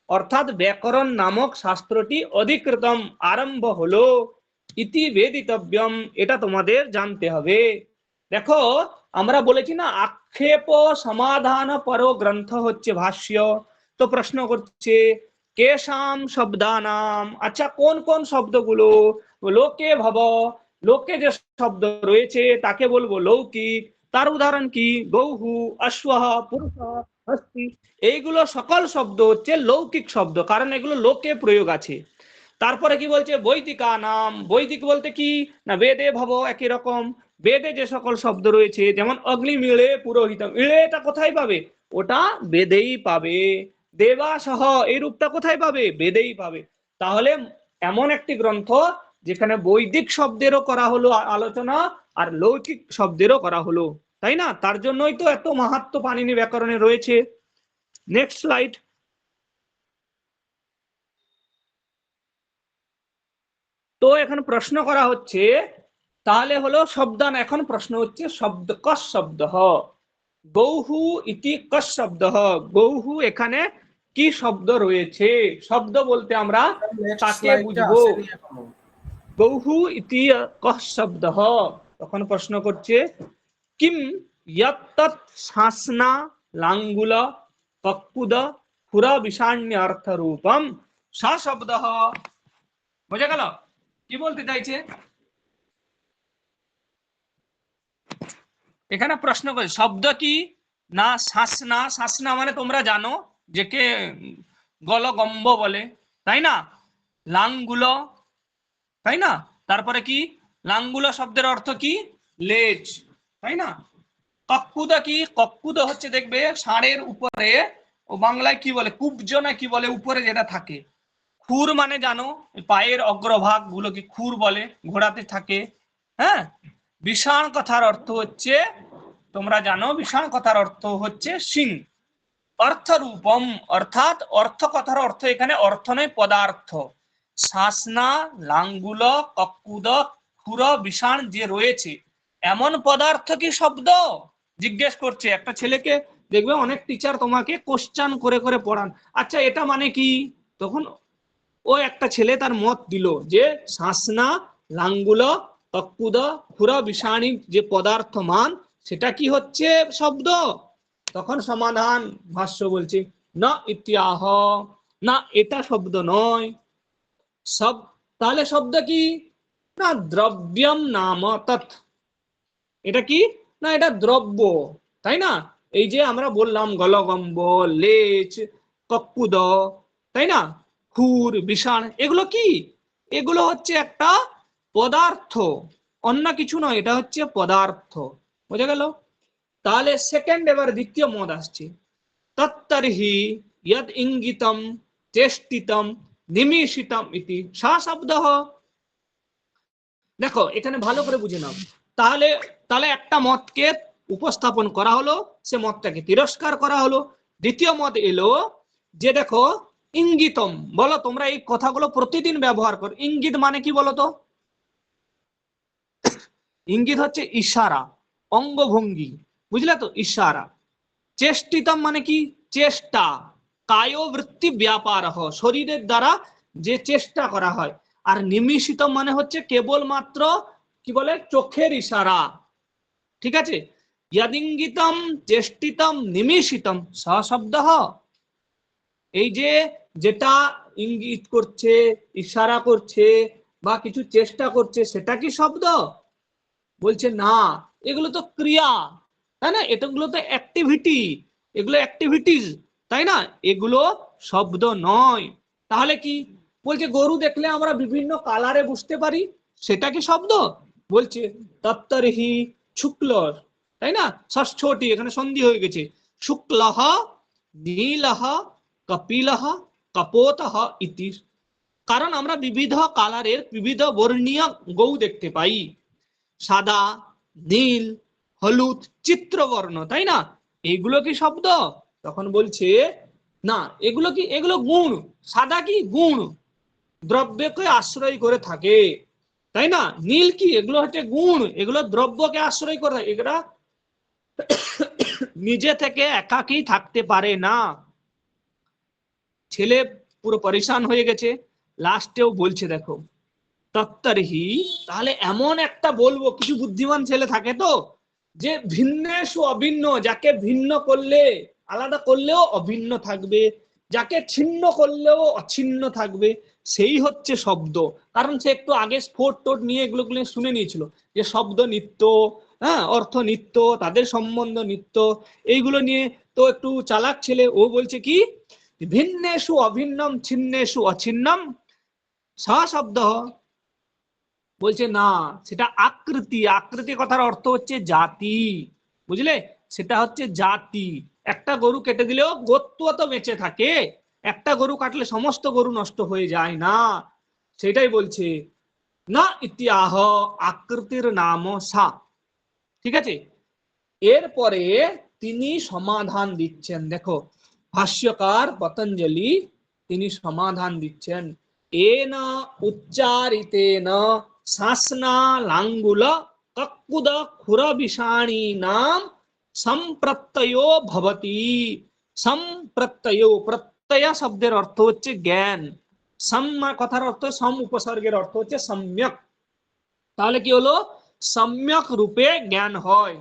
অর্থাৎ ব্যাকরণ নামক শাস্ত্রটি অধিকৃতম, আরম্ভ হলো। ইতি বেদিতব্যম, এটা তোমাদের জানতে হবে। দেখো আমরা বলেছি না, আক্ষেপ সমাধান পর গ্রন্থ হচ্ছে ভাষ্য। তো প্রশ্ন করছে কেশাম শব্দানাম, আচ্ছা কোন কোন শব্দগুলো? লোকে ভব, লোকে যে শব্দ রয়েছে তাকে বলবো লৌকিক। তার উদাহরণ কি? গৌহু, অশ্বহ, পুরুষ, হস্তি। এইগুলো সকল শব্দ হচ্ছে লৌকিক শব্দ, কারণ এগুলো লোকে প্রয়োগ আছে। তারপরে কি বলছে? বৈদিকা নাম। বৈদিক বলতে কি না, বেদে ভব, একই রকম। বেদে যে সকল শব্দ রয়েছে, যেমন অগ্নিমিলে পুরোহিতম, ইলেটা কোথায় পাবে? ওটা বেদেই পাবে। দেবাসহ, এই রূপটা কোথায় পাবে? বেদেই পাবে। তাহলে এমন একটি গ্রন্থ যেখানে বৈদিক শব্দেরও করা হলো আলোচনা, আর লৌকিক শব্দেরও করা হলো, তাই না? তার জন্যই তো এত মাহাত্ম্য পাণিনি ব্যাকরণে রয়েছে। Next slide. তো এখানে প্রশ্ন করা হচ্ছে, তাহলে হলো শব্দান। এখন প্রশ্ন হচ্ছে শব্দ কস শব্দ গৌহু ইতি কস শব্দ। গৌহু এখানে কি শব্দ রয়েছে? শব্দ বলতে আমরা কাকে বুঝবো? গৌহু ইতি কস শব্দ। তখন প্রশ্ন করছে কিম ইয়ত্তৎ শাসনা লাঙ্গুল কক্কুদ খুর বিষাণ্য অর্থ রূপম সা শব্দ। বোঝা গেল কি বলতে চাইছে? এখানে প্রশ্ন করে শব্দ কি না শাসনা। শাসনা মানে তোমরা জানো যে কে গলগম্ব বলে, তাই না? লাঙ্গুল, তাই না? তারপরে কি? লাঙ্গুল শব্দের অর্থ কি? লেজ, তাই না? কক্কুদ কি? কক্কুদ হচ্ছে দেখবে ষাঁড়ের উপরে, ও বাংলায় কি বলে? কুব্জ না কি বলে, উপরে যেটা থাকে। খুর মানে জানো পায়ের অগ্রভাগ গুলোকে খুর বলে, ঘোড়াতে থাকে। হ্যাঁ, বিষাণ কথার অর্থ হচ্ছে, তোমরা জানো বিষাণ কথার অর্থ হচ্ছে সিং। অর্থরূপম, অর্থাৎ অর্থ কথার অর্থ এখানে অর্থ নয়, পদার্থ। শাসনা, লাঙ্গুল, কক্কুদ, খুর, বিষাণ যে রয়েছে, এমন পদার্থ কি শব্দ? জিজ্ঞেস করছে একটা ছেলেকে। দেখবে অনেক টিচার তোমাকে কোশ্চেন করে করে পড়ান, আচ্ছা এটা মানে কি? তখন ও একটা ছেলে তার মত দিল যে শাসনা, লাঙ্গুল, কক্কুদ, খুর, বিষাণী যে পদার্থ মান, সেটা কি হচ্ছে শব্দ? তখন সমাধান ভাষ্য বলছে না ইত্যাহ, না এটা শব্দ নয়। সব তাহলে শব্দ কি না দ্রব্যম নাম তৎ। এটা কি না এটা দ্রব্য, তাই না? এই যে আমরা বললাম গলগম্ব, লেজ, কক্কুদ, তাই না, খুর, বিষাণ, এগুলো কি? এগুলো হচ্ছে একটা পদার্থ, অন্য কিছু নয়, এটা হচ্ছে পদার্থ। বোঝা গেল? তাহলে সেকেন্ড, এবার দ্বিতীয় মত আসছে। তত্তর্হি ইয়দ ইঙ্গিতম চেষ্টিতম নিমিষিতম ইতি সা শব্দ। দেখো এখানে ভালো করে বুঝে নাও। তাহলে তাহলে একটা মতকে উপস্থাপন করা হলো, সে মতটাকে তিরস্কার করা হলো। দ্বিতীয় মত এলো যে দেখো ইঙ্গিতম, বলো তোমরা এই কথাগুলো প্রতিদিন ব্যবহার করো। ইঙ্গিত মানে কি বলো তো? ইঙ্গিত হচ্ছে ইশারা, অঙ্গভঙ্গি, বুঝলে তো? ইশারা। চেষ্টিতম মানে কি? চেষ্টা, কায়বৃত্তি ব্যাপার, শরীরের দ্বারা যে চেষ্টা করা হয়। আর নিমিষিতম মানে হচ্ছে কেবলমাত্র কি বলে? চোখের ইশারা। ঠিক আছে? ইয়দিঙ্গিতম চেষ্টিতম নিমিষিতম সশব্দ। এই যে যেটা ইঙ্গিত করছে, ইশারা করছে বা কিছু চেষ্টা করছে, সেটা কি শব্দ? বলছে না, এগুলো তো ক্রিয়া। তাই না? এটাগুলো তো অ্যাক্টিভিটি, এগুলো অ্যাক্টিভিটিস, তাই না? এগুলো শব্দ নয়। তাহলে কি বলছে? গরু দেখলে আমরা বিভিন্ন কালারে বুঝতে পারি, সেটা কি শব্দ? বলছে তপ্তরহি শুক্ল, তাই না? ষষ্ঠটি এখানে সন্ধি হয়ে গেছে। শুক্লহ, নীলহ, কপিলহ, কপোতহ ইতি। কারণ আমরা বিবিধ কালারের, বিবিধ বর্ণীয় গৌ দেখতে পাই, সাদা, নীল, হলুদ, চিত্রবর্ণ, তাই না? এইগুলো কি শব্দ? তখন বলছে না, এগুলো কি? এগুলো গুণ। সাদা কি? গুণ, দ্রব্যকে আশ্রয় করে থাকে, তাই না? নীল কি? এগুলো হচ্ছে গুণ, এগুলো দ্রব্যকে আশ্রয় করে থাকে, এগুলা নিজে থেকে একাকী থাকতে পারে না। ছেলে পুরো পরিশান হয়ে গেছে, লাস্টেও বলছে দেখো তত্তরহি। তাহলে এমন একটা বলবো, কিছু বুদ্ধিমান ছেলে থাকে তো, যে ভিন্নেষু অভিন্ন, যাকে ভিন্ন করলে, আলাদা করলেও অভিন্ন থাকবে, যাকে ছিন্ন করলেও অছিন্ন থাকবে, সেই হচ্ছে শব্দ। কারণ সে একটু আগে স্ফোট টোট নিয়ে এগুলো শুনে নিয়েছিল, যে শব্দ নিত্য, হ্যাঁ, অর্থ নিত্য, তাদের সম্বন্ধ নিত্য, এইগুলো নিয়ে তো একটু চালাক ছেলে। ও বলছে কি? ভিন্নেষু অভিন্নম ছিন্নেষু অছিন্নম সা শব্দ। বলছে না, সেটা আকৃতি। আকৃতি কথার অর্থ হচ্ছে জাতি, বুঝলে? সেটা হচ্ছে জাতি। একটা গরু কেটে দিলেও গোত্র তো বেঁচে থাকে, একটা গরু কাটলে সমস্ত গরু নষ্ট হয়ে যায় না, সেটাই বলছে না ইত্যাহ আকৃতির নাম সা। ঠিক আছে, এরপরে তিনি সমাধান দিচ্ছেন। দেখো ভাষ্যকার পতঞ্জলি তিনি সমাধান দিচ্ছেন। এন উচ্চারিতেন শাসনা লাঙ্গুল কক্কুদ খুর বিষাণী নাম সম্প্রত্যয়ো ভবতি। সম্প্রত্যয়, প্রত্যয় শব্দের অর্থ হচ্ছে জ্ঞান, সম্মা কথার অর্থ, সম উপসর্গের অর্থ হচ্ছে সম্যক। তাহলে কি হলো? সম্যক রূপে জ্ঞান হয়।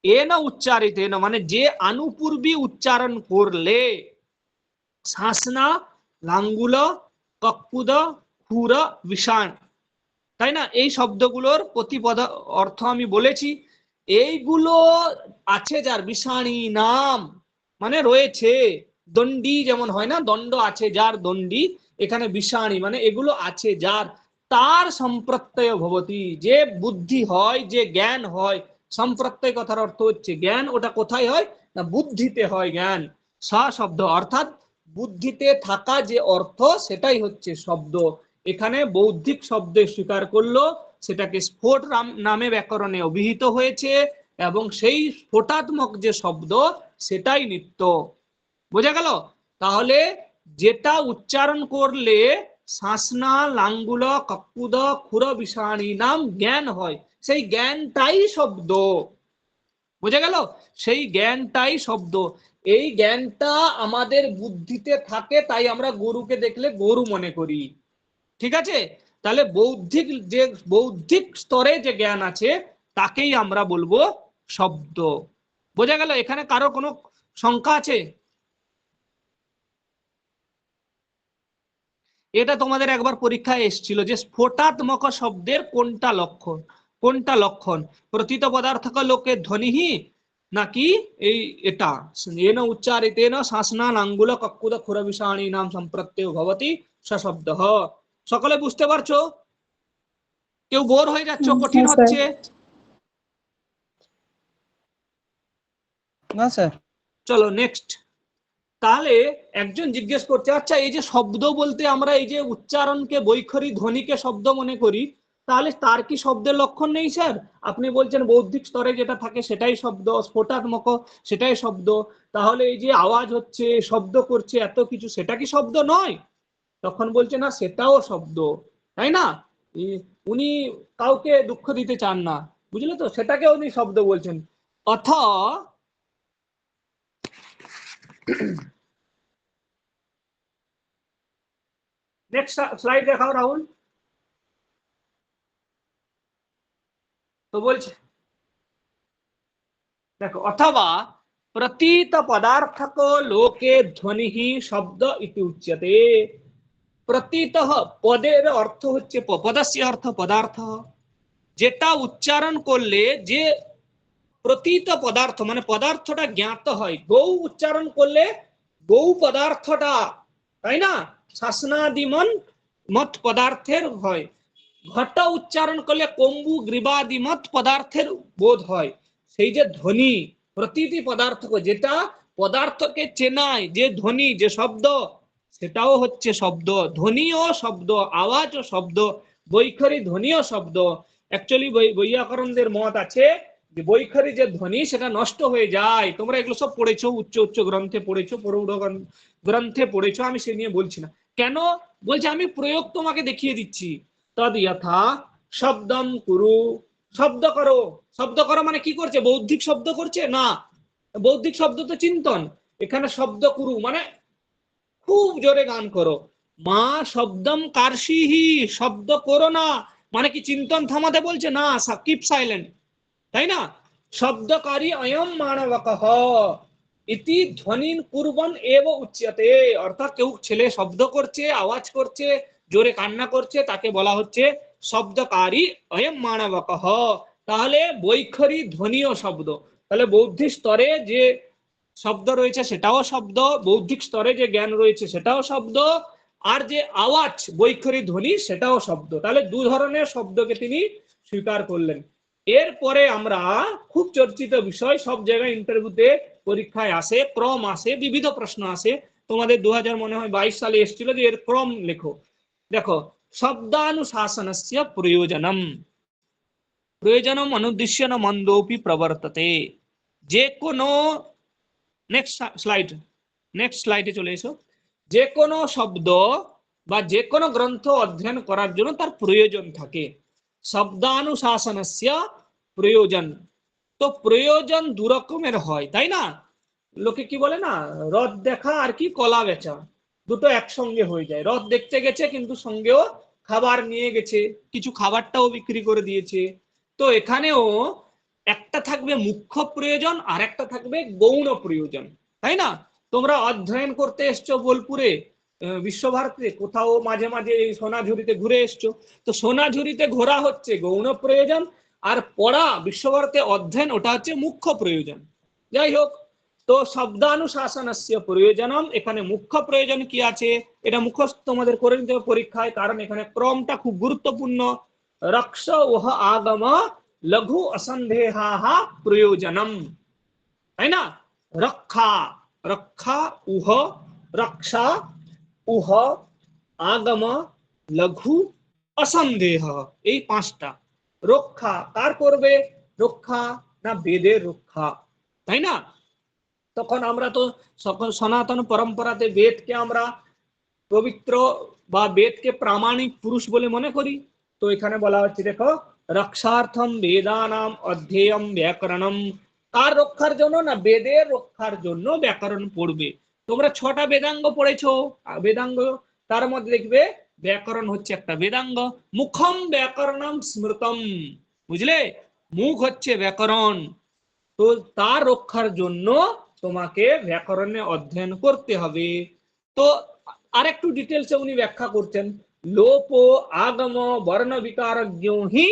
এন উচ্চারিত, মানে যে আনুপূর্বী উচ্চারণ করলে, শাসনা লাঙ্গুল কক্কুদ খুর বিষাণ, তাই না? এই শব্দগুলোর প্রতিপদ অর্থ আমি বলেছি। এইগুলো আছে যার, বিষাণী নাম মানে রয়েছে, দণ্ডী যেমন হয় না, দণ্ড আছে যার, দণ্ডী, এখানে বিষাণী মানে এগুলো আছে যার, তার সম্প্রত্যয় ভবতি, যে বুদ্ধি হয়, যে জ্ঞান হয়। সম্প্রত্যয় কথার অর্থ হচ্ছে জ্ঞান। ওটা কোথায় হয়? না বুদ্ধিতে হয় জ্ঞান। সা শব্দ অর্থাৎ বুদ্ধিতে থাকা যে অর্থ, সেটাই হচ্ছে শব্দ। এখানে বৌদ্ধিক শব্দে স্বীকার করলো, সেটাকে স্ফোট নামে ব্যাকরণে অভিহিত হয়েছে, এবং সেই স্ফোটাত্মক যে শব্দ, সেটাই নিত্য। বোঝা গেল? তাহলে যেটা উচ্চারণ করলে শাসনা লাঙ্গুল কক্কুদ খুর বিষাণী নাম জ্ঞান হয়, সেই জ্ঞানটাই শব্দ। বোঝা গেল? সেই জ্ঞানটাই শব্দ। এই জ্ঞানটা আমাদের বুদ্ধিতে থাকে, তাই আমরা গরুকে দেখলে গরু মনে করি। ঠিক আছে? তাহলে বৌদ্ধিক, যে বৌদ্ধিক স্তরে যে জ্ঞান আছে, তাকেই আমরা বলবো শব্দ। বোঝা গেল? এখানে কারো কোনো শঙ্কা আছে? এটা তোমাদের একবার পরীক্ষায় এসেছিল যে স্ফোটাত্মক শব্দের কোনটা লক্ষণ, কোনটা লক্ষণ, প্রতীত পদার্থক লোকে ধ্বনিহি নাকি এই এটা এন উচ্চারিতেন শাসনা লাঙ্গুল কক্কুদ খুর বিষাণী নাম সম্প্রত্যয় ভবতি সশব্দ। সকলে বুঝতে পারছো? কেউ বোর হয়ে যাচ্ছ? কঠিন হচ্ছে? না স্যার। চলো নেক্সট। তাহলে একজন জিজ্ঞেস করছে, আচ্ছা এই যে শব্দ বলতে আমরা এই যে উচ্চারণকে, বৈখরি ধ্বনিকে শব্দ মনে করি, তাহলে তার কি শব্দের লক্ষণ নেই স্যার? আপনি বলছেন বৌদ্ধিক স্তরে যেটা থাকে সেটাই শব্দ, স্ফোটাত্মক সেটাই শব্দ, তাহলে এই যে আওয়াজ হচ্ছে, শব্দ করছে, এত কিছু, সেটা কি শব্দ নয়? তখন বলছে না, সেটাও শব্দ, তাই না? উনি কাউকে দুঃখ দিতে চান না, বুঝলে তো, সেটাকে উনি শব্দ বলছেন। অথ নেক্সট স্লাইড দেখাও রাহুল। তো বলছে দেখো, অথবা প্রতীত পদার্থক লোকে ধ্বনি শব্দ ইতি উচ্যতে। প্রতীত পদের অর্থ হচ্ছে, পদস্য অর্থ পদার্থ, যেটা উচ্চারণ করলে যে প্রতীত পদার্থ মানে পদার্থটা জ্ঞাত হয়। গৌ উচ্চারণ করলে গৌ পদার্থটা, তাই না, শাসনাদিমন মত পদার্থের হয়। ঘট উচ্চারণ করলে কম্বু গ্রীবাদিমত পদার্থের বোধ হয়। সেই যে ধ্বনি প্রতিটি পদার্থ, যেটা পদার্থকে চেনায়, যে ধ্বনি, যে শব্দ, সেটাও হচ্ছে শব্দ। ধ্বনিও শব্দ, আওয়াজও শব্দ, বৈখরি ধ্বনিও শব্দ। অ্যাকচুয়ালি বৈয়াকরণদের মত আছে যে বৈখরি যে ধ্বনি সেটা নষ্ট হয়ে যায়। তোমরা এগুলো সব পড়েছো, উচ্চ উচ্চ গ্রন্থে পড়েছো, প্রৌঢ় গ্রন্থে পড়েছো, আমি সে নিয়ে বলছি না। কেন বলছে, আমি প্রয়োগ তোমাকে দেখিয়ে দিচ্ছি। তদ যথা শব্দম কুরু, শব্দ করো। শব্দ করো মানে কি করছে? বৌদ্ধিক শব্দ করছে না, বৌদ্ধিক শব্দ তো চিন্তন। এখানে শব্দ কুরু মানে খুব জোরে গান করো। মা শব্দম কার্ষিহি, শব্দ করো না মানে কি চিন্তন থামাতে বলছে না, কিপ সাইলেন্ট, তাই না? শব্দকারী অয়ম মানবকঃ ইতি ধ্বনিন কুর্বন এব উচ্যতে, অর্থাৎ কেউ ছেলে শব্দ করছে, আওয়াজ করছে, জোরে কান্না করছে, তাকে বলা হচ্ছে শব্দকারী অয়ম মানবকঃ। তাহলে বৈখরি ধ্বনিও শব্দ। তাহলে বৌদ্ধিক স্তরে যে শব্দ রয়েছে সেটাও শব্দ, বৌদ্ধিক স্তরে যে জ্ঞান রয়েছে সেটাও শব্দ, আর যে আওয়াজ বৈখরি ধ্বনি সেটাও শব্দ। তাহলে দু ধরনের শব্দকে তিনি স্বীকার করলেন। এরপরে আমরা খুব চর্চিত বিষয়, সব জায়গায় ইন্টারভিউতে পরীক্ষায় আসে, ক্রম আসে, বিবিধ প্রশ্ন আসে। তোমাদের 2022 সালে এসেছিল যে এর ক্রম লেখো। দেখো, শব্দানুশাসনস্য প্রয়োজনম, প্রয়োজনম অনুদ্দিশ্য ন মন্দোপি প্রবর্ততে। যে কোনো, নেক্সট স্লাইডে চলে এসো। যে কোনো শব্দ বা যে কোনো গ্রন্থ অধ্যয়ন করার জন্য তার প্রয়োজন থাকে। শব্দানুশাসনস্য প্রয়োজন। তো প্রয়োজন দু রকমের হয়, তাই না? লোকে কি বলে না, রথ দেখা আর কি কলা বেচা, দুটো একসঙ্গে হয়ে যায়। রথ দেখতে গেছে কিন্তু সঙ্গেও খাবার নিয়ে গেছে, কিছু খাবারটাও বিক্রি করে দিয়েছে। তো এখানেও একটা থাকবে মুখ্য প্রয়োজন আর একটা থাকবে গৌণ প্রয়োজন, তাই না? তোমরা অধ্যয়ন করতে এসছো বোলপুরে, বিশ্বভারতীতে, কোথাও মাঝে মাঝে এই সোনাঝুরিতে ঘুরে এসছো। তো সোনাঝুরিতে ঘোরা হচ্ছে গৌণ প্রয়োজন, আর পড়া বিশ্বভারতী অধ্যয়ন ওটা হচ্ছে মুখ্য প্রয়োজন। যাই হোক, তো শব্দানুশাসনস্য প্রয়োজনম, এখানে মুখ্য প্রয়োজন কি আছে এটা মুখস্থ তোমাদের করে নিতে হবে পরীক্ষায়, কারণ এখানে ক্রমটা খুব গুরুত্বপূর্ণ। রক্ষ ওহ আগম লঘু অসন্দেহা প্রয়োজনম, তাই না? রক্ষা, রক্ষা উহ, রক্ষা উহ, আগম, লঘু, অসন্দেহ, এই পাঁচটা। রক্ষা কার করবে? রক্ষা না বেদের রক্ষা, তাই না? তখন আমরা তো সকল সনাতন পরম্পরাতে বেদকে আমরা পবিত্র বা বেদকে প্রামাণিক পুরুষ বলে মনে করি। তো এখানে বলা হচ্ছে দেখো, রক্ষার্থম বেদানাম অধ্যেয়ম ব্যাকরণম। কার রক্ষার জন্য? না বেদের রক্ষার জন্য ব্যাকরণ পড়বে। তোমরা 6টা বেদাঙ্গ পড়েছো, বেদাঙ্গ, তার মধ্যে দেখবে ব্যাকরণ হচ্ছে একটা বেদাঙ্গ। মুখম ব্যাকরণম স্মৃতম, বুঝলে? মুখ হচ্ছে ব্যাকরণ। তো তার রক্ষার জন্য তোমাকে ব্যাকরণে অধ্যয়ন করতে হবে। তো আরেকটু ডিটেলসে উনি ব্যাখ্যা করছেন, লোপ আগম বর্ণ বিকারজ্ঞ হি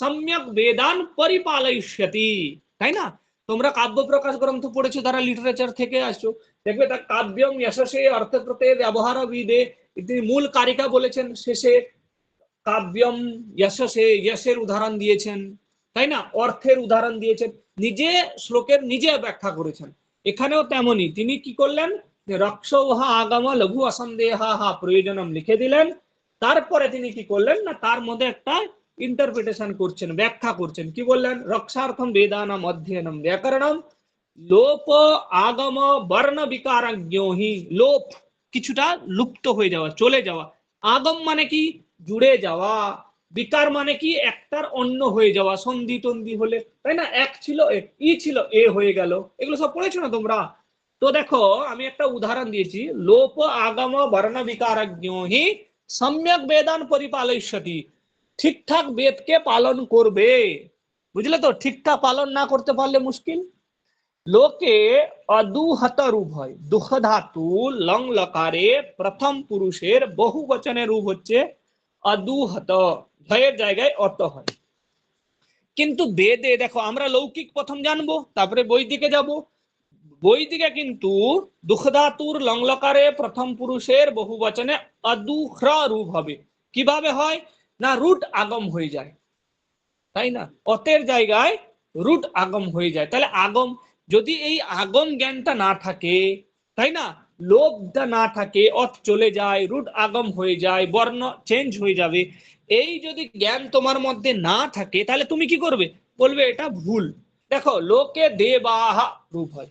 সম্যক বেদান পরিপালয়িষ্যতি, তাই না? তোমরা কাব্য প্রকাশ গ্রন্থ পড়েছো, যারা লিটারেচার থেকে আসছো, দেখবে তার কাব্যম যশসে অর্থকৃতে ব্যবহার বিদে, তিনি মূল কারিকা বলেছেন, শেষে কাব্যম যশসে, যশের উদাহরণ দিয়েছেন, তাই না? অর্থের উদাহরণ দিয়েছেন, নিজে শ্লোকের নিজে ব্যাখ্যা করেছেন। এখানেও তেমনি তিনি কি করলেন, রক্ষৌহা আগম লঘু অসন্দেহা প্রয়োজনম লিখে দিলেন। তারপরে তিনি কি করলেন না, তার মধ্যে একটা ইন্টারপ্রিটেশন করছেন, ব্যাখ্যা করছেন। কি বললেন? রক্ষার্থম বেদানাম অধ্যয়নম ব্যাকরণম, লোপ আগম বর্ণ বিকারজ্ঞহি, লোপ কিছুটা লুপ্ত হয়ে যাওয়া, চলে যাওয়া। আগম মানে কি? জুড়ে যাওয়া। বিকার মানে কি? একটার অন্য হয়ে যাওয়া, সন্ধি টন্ধি হলে, তাই না? এক ছিল ই ছিল এ হয়ে গেল, এগুলো সব পড়েছো না তোমরা? তো দেখো, আমি একটা উদাহরণ দিয়েছি, লোপ আগম বর্ণ বিকারজ্ঞহি সম্যক বেদান পরিপালয়িষ্যতি, ঠিকঠাক বেদকে পালন করবে, বুঝলে তো? ঠিকঠাক পালন না করতে পারলে মুশকিল। লোকে অদুহত রূপ হয়, দুঃখ ধাতু লং লকারে প্রথম পুরুষের বহু বচনের রূপ হচ্ছে অদুহত, ভয়ের জায়গায় অত হয়। কিন্তু বেদে দেখো আমরা লৌকিক প্রথম জানবো, তারপরে বৈদিকে যাব। বৈদিকে কিন্তু দুঃখধাতুর লংলকারে প্রথম পুরুষের বহু বচনে অদুখ্র রূপ হবে। কিভাবে হয় না, রুট আগম হয়ে যায়, তাই না? অতের জায়গায় রুট আগম হয়ে যায়। তাহলে আগম, যদি এই আগম জ্ঞানটা না থাকে, তাই না, লোভটা না থাকে, অত চলে যায়, রুট আগম হয়ে যায়, বর্ণ চেঞ্জ হয়ে যাবে, এই যদি জ্ঞান তোমার মধ্যে না থাকে তাহলে তুমি কি করবে, বলবে এটা ভুল। দেখো লোকে দেবাহা রূপ হয়,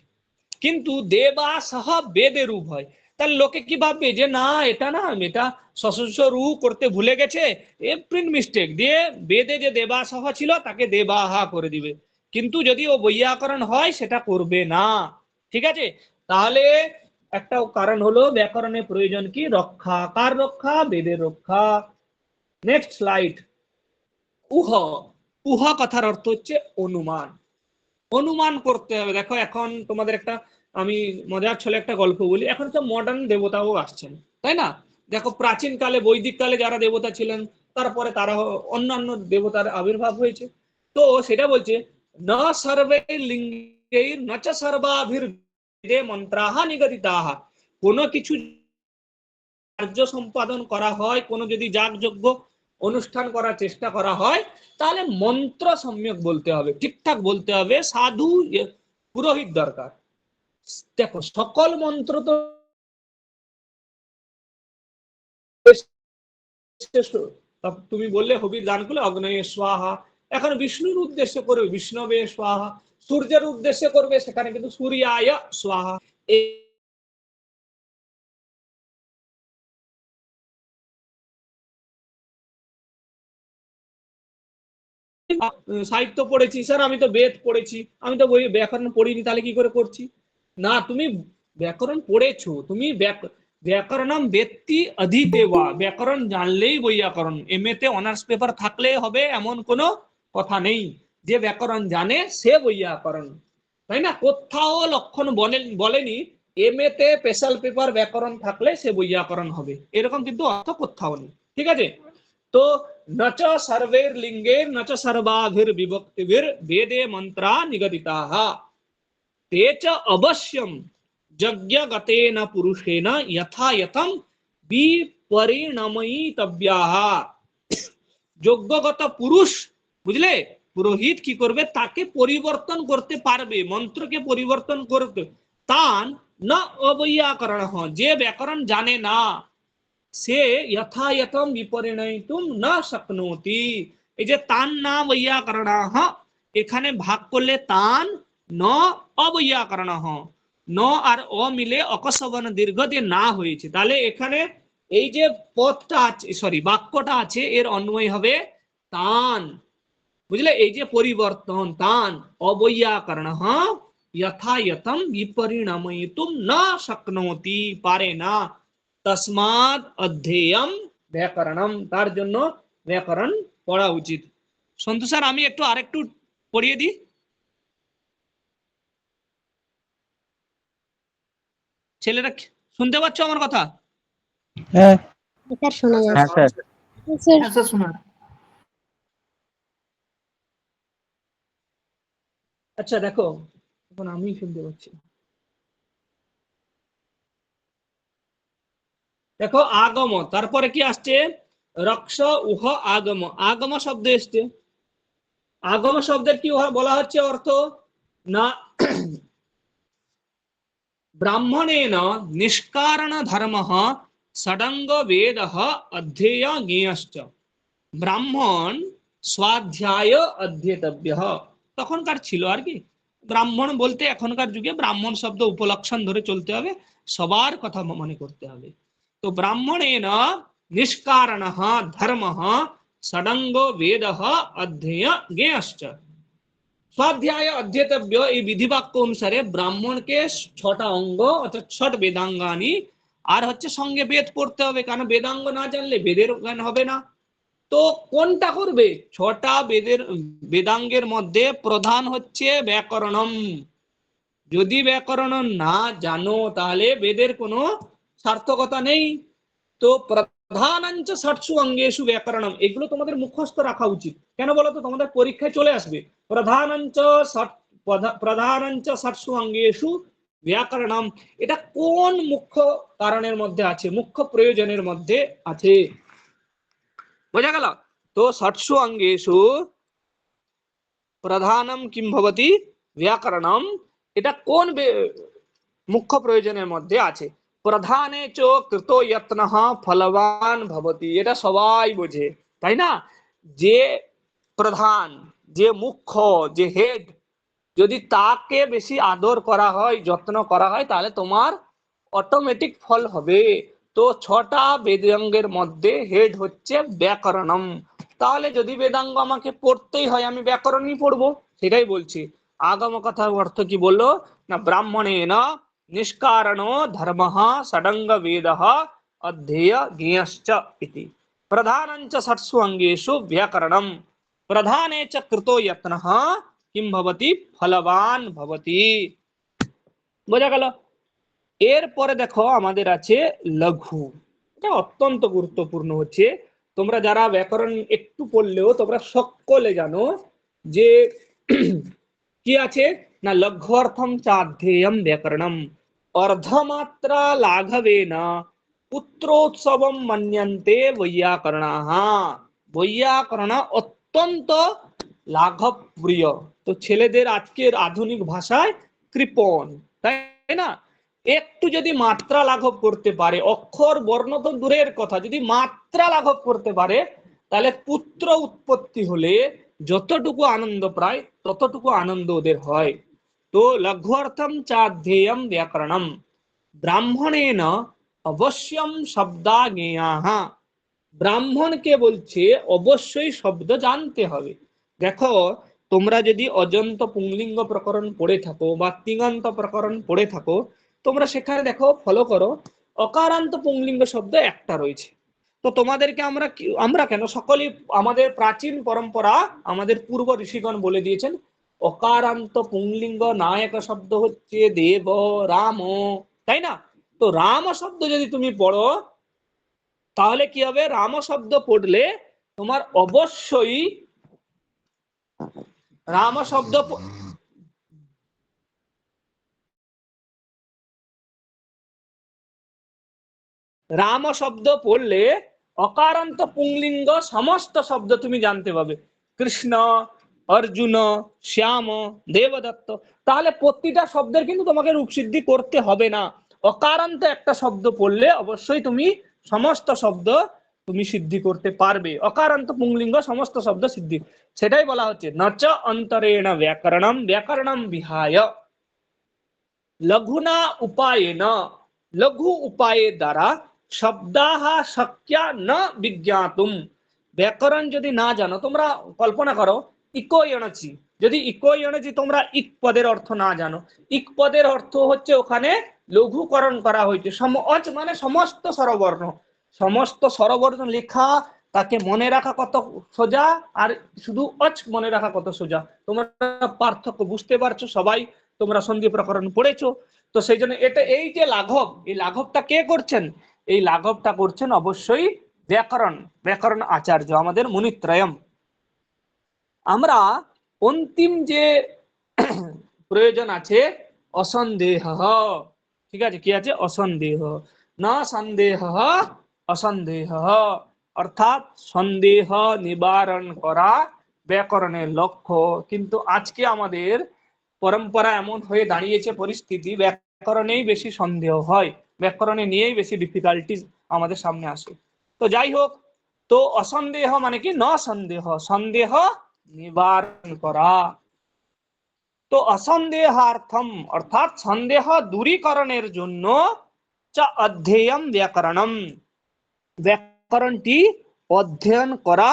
কিন্তু দেবাসহ বেদে রূপ হয়। তাহলে লোকে কি ভাববে যে না এটা সশস্য রূ করতে ভুলে গেছে, এ প্রিন্ট মিস্টেক দিয়ে বেদে যে দেবাসহ ছিল তাকে দেবাহা করে দিবে। কিন্তু যদি ও বৈয়াকরণ হয় সেটা করবে না, ঠিক আছে? তাহলে একটা কারণ হলো ব্যাকরণের প্রয়োজন কি, রক্ষা। কার রক্ষা? বেদের রক্ষা। Next slide. উহ, উহ কথার অর্থ হচ্ছে অনুমান। অনুমান করতে হবে। দেখো এখন তোমাদের একটা আমি মজার ছলে একটা গল্প বলি। এখন তো মডার্ন দেবতাও আসছেন, তাই না? দেখো প্রাচীন কালে বৈদিক কালে যারা দেবতা ছিলেন, তারপরে তারা অন্যান্য দেবতার আবির্ভাব হয়েছে। তো সেটা বলছে ন সর্বে লিঙ্গের ন চ সর্বাভির্বেদে মন্ত্রাহা নিগদিতাহা। কোনো কিছু কার্য সম্পাদন করা হয়, কোনো যদি যাগযজ্ঞ অনুষ্ঠান করার চেষ্টা করা হয়, তাহলে মন্ত্র সম্যক বলতে হবে, ঠিকঠাক বলতে হবে, সাধু পুরোহিত দরকার। দেখো সকল মন্ত্র তো তুমি বললে হবির দান করলে অগ্নয়ে স্বাহা, এখন বিষ্ণুর উদ্দেশ্যে করবে বিষ্ণবে স্বাহা, সূর্যের উদ্দেশ্যে করবে সেখানে কিন্তু সূর্যায় স্বাহা। সাহিত্য পড়েছি স্যার, আমি তো বেদ পড়েছি, আমি তো বই ব্যাকরণ পড়িনি, তাহলে কি করে করছি? না, তুমি ব্যাকরণ পড়েছো, তুমি ব্যাকরণম বেত্তি অধীতেবা, ব্যাকরণ জানলেই বৈয়াকরণ। এমএ তে অনার্স পেপার থাকলে হবে এমন কোনো কথা নেই, যে ব্যাকরণ জানে সে বৈয়াকরণ, তাই না? কোথাও লক্ষণ বলেনি এমএ তে স্পেশাল পেপার ব্যাকরণ থাকলে সে বৈয়াকরণ হবে, এরকম কিন্তু অর্থ কোথাও নেই, ঠিক আছে? তো নচ সর্বের লিঙ্গের নচ সর্বাভির বিভক্তিভির বেদে মন্ত্রা নিগদিতাः ते च अवश्यम यज्ञगतेन पुरुषेण यथा यथम विपरिणमयितव्याः। যজ্ঞগত পুরুষ, বুঝলে, পুরোহিত কি করবে, তাকে পরিবর্তন করতে পারবে, মন্ত্রকে পরিবর্তন করতে। তান না অবৈয়াকরণ, যে ব্যাকরণ জানে না সে যথাযথম বিপরিণয়িতুম না শক্নোতি। এই যে তান না বৈয়াকরণ, এখানে ভাগ করলে তান ন অবৈয়াকরণ, ন আর অ মিলে অকসবন দীর্ঘ দিয়ে না হয়েছে, তাহলে এখানে এই যে পদটা আছে, সরি বাক্যটা আছে, এর অন্বয় হবে তান, বুঝলে, এই যে পরিবর্তন তান অবৈয়াকরণ যথাযথম বিপরিণময়িতুম না শক্নোতি, পারে না, তস্মাৎ অধ্যেয়ম ব্যাকরণম, তার জন্য ব্যাকরণ পড়া উচিত। সন্তু স্যার আমি একটু আরেকটু পড়িয়ে দিই। ছেলেরা শুনতে পাচ্ছ আমার কথা? হ্যাঁ স্যার শোনা হ্যাঁ যাচ্ছে। স্যার। স্যার হ্যাঁ স্যার শোনা। আচ্ছা দেখো, এখন আমি শুনতে পাচ্ছি। দেখো আগম, তারপরে কি আসছে, রক্ষ উহ আগম, আগম শব্দ এসছে। আগম শব্দের কি বলা হচ্ছে অর্থ না, ব্রাহ্মণেন নিষ্কারণ ধর্ম ষডঙ্গ বেদ অধ্যেয় জ্ঞেয়শ্চ, ব্রাহ্মণ স্বাধ্যায় অধ্যেতব্য। তখনকার ছিল আর কি, ব্রাহ্মণ বলতে এখনকার যুগে ব্রাহ্মণ শব্দ উপলক্ষণ ধরে চলতে হবে, সবার কথা মনে করতে হবে। তো ব্রাহ্মণেন নিষ্কারণ ধর্ম ষডঙ্গ বেদ অধ্যেয় জ্ঞেয়শ্চ, স্বাধ্যায় অধ্যেতব্য, এই বিধিবাক্য অনুসারে ব্রাহ্মণকে 6টা অঙ্গ অর্থাৎ 6 বেদাঙ্গানি আর হচ্ছে সঙ্গে বেদ পড়তে হবে, কারণ বেদাঙ্গ না জানলে বেদের জ্ঞান হবে না। তো কোনটা করবে, 6টা বেদাঙ্গের মধ্যে প্রধান হচ্ছে ব্যাকরণম। যদি ব্যাকরণ না জানো তাহলে বেদের কোনো সার্থকতা নেই। তো প্রধানাঞ্চ ষটসু অঙ্গেষু ব্যাকরণম, এগুলো তোমাদের মুখস্থ রাখা উচিত। কেন বলো তো, তোমাদের পরীক্ষায় চলে আসবে। প্রধানাঞ্চ ষটসু অঙ্গেষু ব্যাকরণম, এটা কোন মুখ্য কারণের মধ্যে আছে, মুখ্য প্রয়োজনের মধ্যে আছে, বোঝা গেল? তো ষটসু অঙ্গেষু প্রধানম কিম ভবতি ব্যাকরণম, এটা কোন মুখ্য প্রয়োজনের মধ্যে আছে? প্রধানে চ কৃত যত্নঃ ফলবান ভবতি, এটা সবাই বোঝে, তাই না? যে প্রধান, যে মুখ্য, যে হেড, যদি তাকে বেশি আদর করা হয়, যত্ন করা হয়, তাহলে তোমার অটোমেটিক ফল হবে। তো 6টা বেদাঙ্গের মধ্যে হেড হচ্ছে ব্যাকরণম। তাহলে যদি বেদাঙ্গ আমাকে পড়তেই হয়, আমি ব্যাকরণই পড়বো, সেটাই বলছি। আগম কথার অর্থ কি বললো না, ব্রাহ্মণেন নিষ্কারণো ধর্মঃ ষডঙ্গ বেদঃ অধ্যেয় জ্ঞেয়শ্চ ইতি। প্রধানঞ্চ ষটসু অঙ্গেষু ব্যাকরণম প্রধানে চ কৃতো যত্নঃ কিম ভবতি ফলবান ভবতি। বোঝা গেল? এরপরে দেখো আমাদের আছে লঘু, এটা অত্যন্ত গুরুত্বপূর্ণ হচ্ছে। তোমরা যারা ব্যাকরণ একটু পড়লেও তোমরা সকলে জানো যে কি আছে না, লঘু অর্থম চাধ্যেয়ম ব্যাকরণম অর্ধমাত্রা লাঘবেন পুত্রোৎসবম মন্যন্তে বৈয়াকরণাঃ। বৈয়াকরণ অত্যন্ত লাঘব প্রিয়। তো ছেলেদের আজকের আধুনিক ভাষায় কৃপণ, তাই না? একটু যদি মাত্রা লাঘব করতে পারে, অক্ষর বর্ণ তো দূরের কথা, যদি মাত্রা লাঘব করতে পারে, তাহলে পুত্র উৎপত্তি হলে যতটুকু আনন্দ প্রায় ততটুকু আনন্দ ওদের হয়। তো লঘু অর্থম চাধ্যেয়ম ব্যাকরণম ব্রাহ্মণেন অবশ্যম শব্দা জ্ঞেয়াঃ। ব্রাহ্মণকে বলছে অবশ্যই শব্দ জানতে হবে। দেখো, তোমরা যদি অজন্ত পুংলিঙ্গ প্রকরণ পড়ে থাকো বা তিঙন্ত প্রকরণ পড়ে থাকো, তোমরা সেখানে দেখো, ফলো করো, অকারান্ত পুংলিঙ্গ শব্দ একটা রয়েছে। তো তোমাদেরকে আমরা কেন সকলেই, আমাদের প্রাচীন পরম্পরা, আমাদের পূর্ব ঋষিগণ বলে দিয়েছেন অকারান্ত পুংলিঙ্গ নায়ক শব্দ হচ্ছে দেব, রাম, তাই না? তো রাম শব্দ যদি তুমি পড়ো, তাহলে কি হবে? রাম শব্দ পড়লে তোমার অবশ্যই রাম শব্দ পড়লে অকারান্ত পুংলিঙ্গ সমস্ত শব্দ তুমি জানতে পাবে। কৃষ্ণ, অর্জুন, শ্যাম, দেবদত্ত, তাহলে প্রতিটা শব্দের কিন্তু তোমাকে রূপসিদ্ধি করতে হবে না। অকারান্ত একটা শব্দ পড়লে অবশ্যই তুমি সমস্ত শব্দ তুমি সিদ্ধি করতে পারবে। অকারান্ত পুংলিঙ্গ সমস্ত শব্দ সিদ্ধি, সেটাই বলা হচ্ছে নচ অন্তরেণ ব্যাকরণম ব্যাকরণম বিহায় লঘুনা উপায়েন, লঘু উপায়ের দ্বারা শব্দাহ শক্যা ন বিজ্ঞাতুম। ব্যাকরণ যদি না জানো, তোমরা কল্পনা করো ইকো এনর্জি, যদি ইকো এনর্জি তোমরা ইক পদের অর্থ না জানো, ইক পদের অর্থ হচ্ছে ওখানে লঘুকরণ করা হয়েছে। অচ মানে সমস্ত স্বরবর্ণ, সমস্ত স্বরবর্ণ লেখা, তাকে মনে রাখা কত সোজা, আর শুধু অচ মনে রাখা কত সোজা। তোমরা পার্থক্য বুঝতে পারছো? সবাই তোমরা সন্ধি প্রকরণ পড়েছো। তো সেই জন্য এটা, এই যে লাঘব, এই লাঘবটা কে করছেন? এই লাঘবটা করছেন অবশ্যই ব্যাকরণ আচার্য, আমাদের মুনিত্রয়ম। আমরা অন্তিম যে প্রয়োজন আছে অসন্দেহ, ঠিক আছে? কি আছে? অসন্দেহ। না সন্দেহ অসন্দেহ, অর্থাৎ সন্দেহ নিবারণ করা ব্যাকরণের লক্ষ্য। কিন্তু আজকে আমাদের পরম্পরা এমন হয়ে দাঁড়িয়েছে, পরিস্থিতি, ব্যাকরণেই বেশি সন্দেহ হয়, ব্যাকরণে নিয়েই বেশি ডিফিকাল্টিজ আমাদের সামনে আসে। তো যাই হোক, তো অসন্দেহ মানে কি? ন সন্দেহ, সন্দেহ নিবারণ করা। তো অসন্দেহার্থম অর্থাৎ সন্দেহ দূরীকরণের জন্য চ অধ্যেয়ম ব্যাকরণম, ব্যাকরণটি অধ্যয়ন করা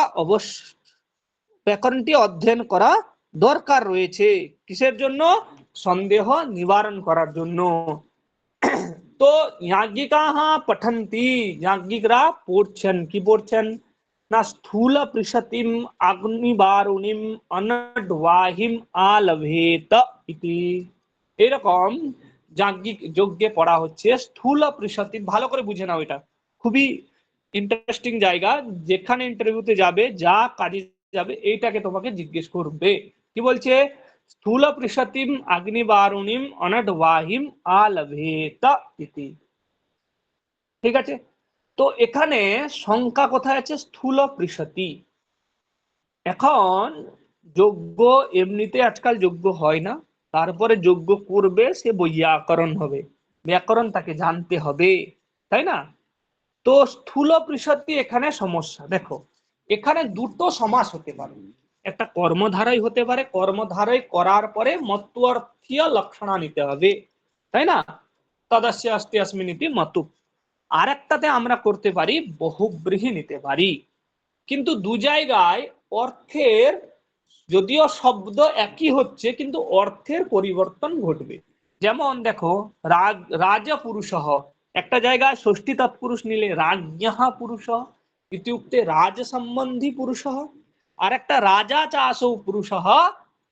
ব্যাকরণটি অধ্যয়ন করা দরকার রয়েছে। কিসের জন্য? সন্দেহ নিবারণ করার জন্য। তো যাজ্ঞিকাঃ পঠন্তি, যাজ্ঞিকরা পড়ছেন, কি পড়ছেন না, স্থূল পৃষতিম অগ্নিবারুণীম অনড্বাহিম আলভেত ইতি। এরকম যাজ্ঞিক যজ্ঞে পড়া হচ্ছে স্থূল পৃষতিম। ভালো করে বুঝে নাও, এটা খুবই ইন্টারেস্টিং জায়গা, যেখানে ইন্টারভিউতে যাবে, যা কাজে যাবে, এইটাকে তোমাকে জিজ্ঞেস করবে। কি বলছে? স্থূল পৃষতিম অগ্নিবারুণীম অনডবাহিম আলভেত ইতি। ঠিক আছে, তো এখানে সংখ্যা কোথায় আছে? স্থূল পৃষতি। এখন যজ্ঞ এমনিতে আজকাল যজ্ঞ হয় না, তারপরে যজ্ঞ করবে, সে বৈয়াকরণ হবে, ব্যাকরণ তাকে জানতে হবে, তাই না? তো স্থূল পৃষতি এখানে সমস্যা। দেখো, এখানে দুটো সমাস হতে পারে, একটা কর্মধারয় হতে পারে, কর্মধারয় করার পরে মত্বর্থীয় লক্ষণা নিতে হবে, তাই না? তদস্য আস্তি अस्मिन् ইতি মতু। আর একটাতে আমরা করতে পারি বহুব্রীহি নিতে পারি, কিন্তু দু জায়গায় অর্থের, যদিও শব্দ একই হচ্ছে কিন্তু অর্থের পরিবর্তন ঘটবে। যেমন দেখো, রাজপুরুষঃ, একটা জায়গায় ষষ্ঠী তৎপুরুষ নিলে রাজ্ঞঃ পুরুষঃ ইত্যুক্তে রাজ সম্বন্ধী পুরুষঃ, আর একটা রাজা চাসৌ পুরুষঃ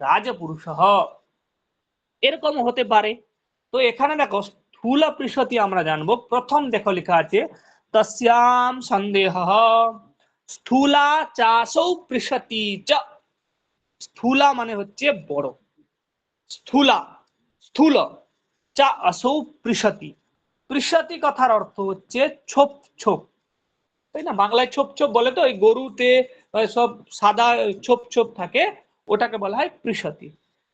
রাজপুরুষঃ, এরকম হতে পারে। তো এখানে দেখো স্থূল পৃষতি আমরা জানবো। প্রথম দেখো লেখা আছে তস্যাম সন্দেহ স্থূলা চাসৌ পৃষতি চ। স্থূলা মানে হচ্ছে বড়, স্থূলা স্থূল, চা আসৌ পৃষতি। পৃষতি কথার অর্থ হচ্ছে ছোপ ছোপ, তাই না? বাংলায় ছোপ ছোপ বলে, তো ওই গরুতে সব সাদা ছোপ ছোপ থাকে, ওটাকে বলা হয় পৃষতি।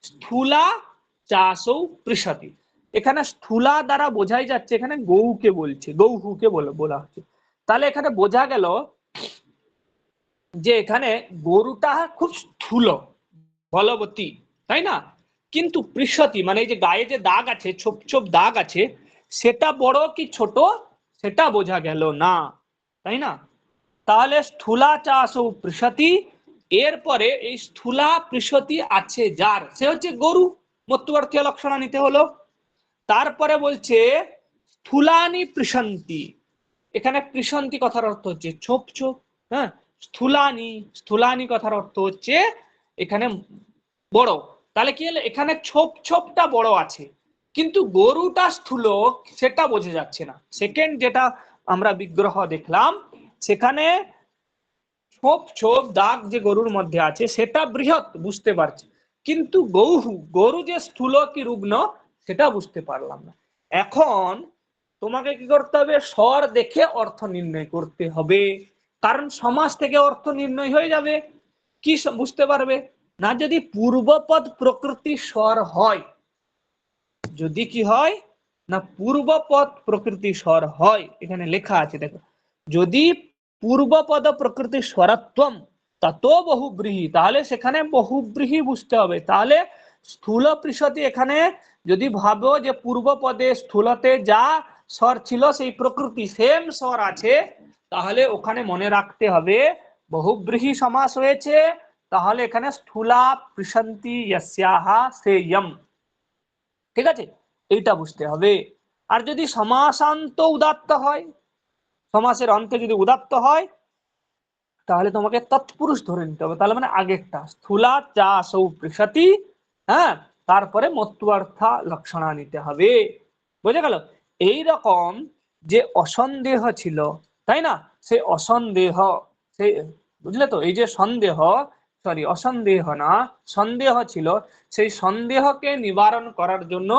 স্থূলা চাসৌ পৃষতি, এখানে স্থূলা দ্বারা বোঝাই যাচ্ছে এখানে গৌকে বলছে, গৌহুকে বলা হচ্ছে। তাহলে এখানে বোঝা গেল যে এখানে গরুটা খুব স্থূল বলবতী, তাই না? কিন্তু পৃষতি মানে এই যে গায়ে যে দাগ আছে, ছোপ ছোপ দাগ আছে, সেটা বড় কি ছোট সেটা বোঝা গেল না, তাই না? তাহলে স্থূলা চাসৌ পৃষতি, এরপরে এই স্থূলা পৃষতি আছে যার, সে হচ্ছে গরু, মত্বর্থীয় লক্ষণা নিতে হলো। তারপরে বলছে স্থূলানি পৃষন্তি, এখানে পৃষন্তি কথার অর্থ হচ্ছে ছোপ ছোপ, হ্যাঁ। স্থূলানি, স্থূলানি কথার অর্থ হচ্ছে এখানে বড়। তাহলে কি হলো, এখানে ছোপ ছোপটা বড় আছে, কিন্তু গরুটা স্থূল সেটা বোঝা যাচ্ছে না। সেকেন্ড যেটা আমরা বিগ্রহ দেখলাম, সেখানে ছোপ ছোপ দাগ যে গরুর মধ্যে আছে সেটা বৃহৎ বুঝতে পারছি, কিন্তু গরু যে স্থূল কি রুগ্ন সেটা বুঝতে পারলাম না। এখন তোমাকে কি করতে হবে? স্বর দেখে অর্থ নির্ণয় করতে হবে, কারণ সমাস থেকে অর্থ নির্ণয় হয়ে যাবে। কি বুঝতে পারবে না? যদি পূর্বপদ প্রকৃতি স্বর হয়, যদি কি হয় না পূর্বপদ প্রকৃতি স্বর হয়, এখানে লেখা আছে দেখো, যদি পূর্বপদ প্রকৃতি স্বরত্বম তত বহুব্রীহি, তাহলে সেখানে বহুব্রীহি বুঝতে হবে। তাহলে স্থূল পৃষতি এখানে যদি ভাবো যে পূর্বপদে স্থূলতে যা স্বর ছিল সেই প্রকৃতি সেম স্বর আছে, তাহলে ওখানে মনে রাখতে হবে বহুব্রীহি সমাস হয়েছে, তাহলে এখানে স্থূলা পৃষন্তি ইয়স্যাহা সেয়ম। ঠিক আছে, এইটা বুঝতে হবে। আর যদি সমাসান্ত উদাত্ত হয়, সমাসের অন্তে যদি উদাত্ত হয়, তাহলে তোমাকে তৎপুরুষ ধরে নিতে হবে, তাহলে মানে আগেরটা স্থূলা চাসৌ পৃষতি, হ্যাঁ, তারপরে মত্বর্থা লক্ষণা নিতে হবে। বুঝে গেল? এইরকম যে অসন্দেহ ছিল, তাই না? সেই অসন্দেহ, সেই বুঝলে তো, এই যে সন্দেহ, সরি অসন্দেহ না, সন্দেহ ছিল, সেই সন্দেহকে নিবারণ করার জন্য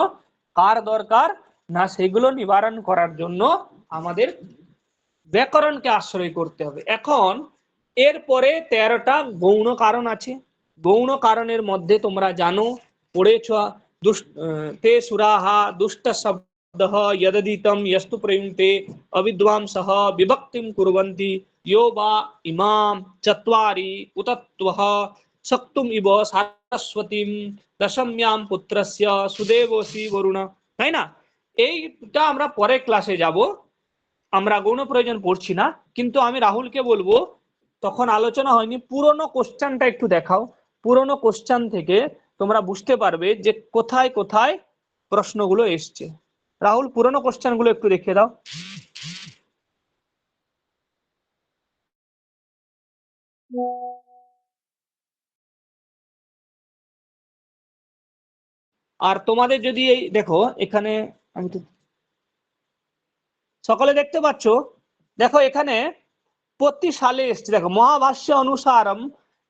কার দরকার না, সেগুলো নিবারণ করার জন্য আমাদের ব্যাকরণকে আশ্রয় করতে হবে। এখন এরপরে 13টা গৌণ কারণ আছে। গৌণ কারণের মধ্যে তোমরা জানো, পড়েছ, তে সুরাহা দুষ্ট শব্দঃ যদদিতম यस्तु প্রয়ুঙ্ক্তে অবিদ্বাংসঃ বিভক্তিম কুর্বন্তি यो वा ইমাম চত্বারি উতত্বঃ শক্তুম ইব সারস্বতীম দশম্যাম পুত্রস্য সুদেবসি বরুণ, তাই না? এইটা আমরা পরে ক্লাসে যাব, আমরা গৌণ প্রয়োজন পড়ছি না, কিন্তু আমি রাহুলকে বলবো, তখন আলোচনা হয়নি, পুরনো কোশ্চেনটা একটু দেখাও, পুরনো কোশ্চেন থেকে তোমরা বুঝতে পারবে যে কোথায় কোথায় প্রশ্নগুলো এসছে। রাহুল, পুরনো কোশ্চেন গুলো একটু দেখিয়ে দাও। আর তোমাদের যদি এই দেখো, এখানে আমি তো সকলে দেখতে পাচ্ছ, দেখো এখানে প্রতি সালে এসছে। দেখো মহাভাষ্য অনুসারম,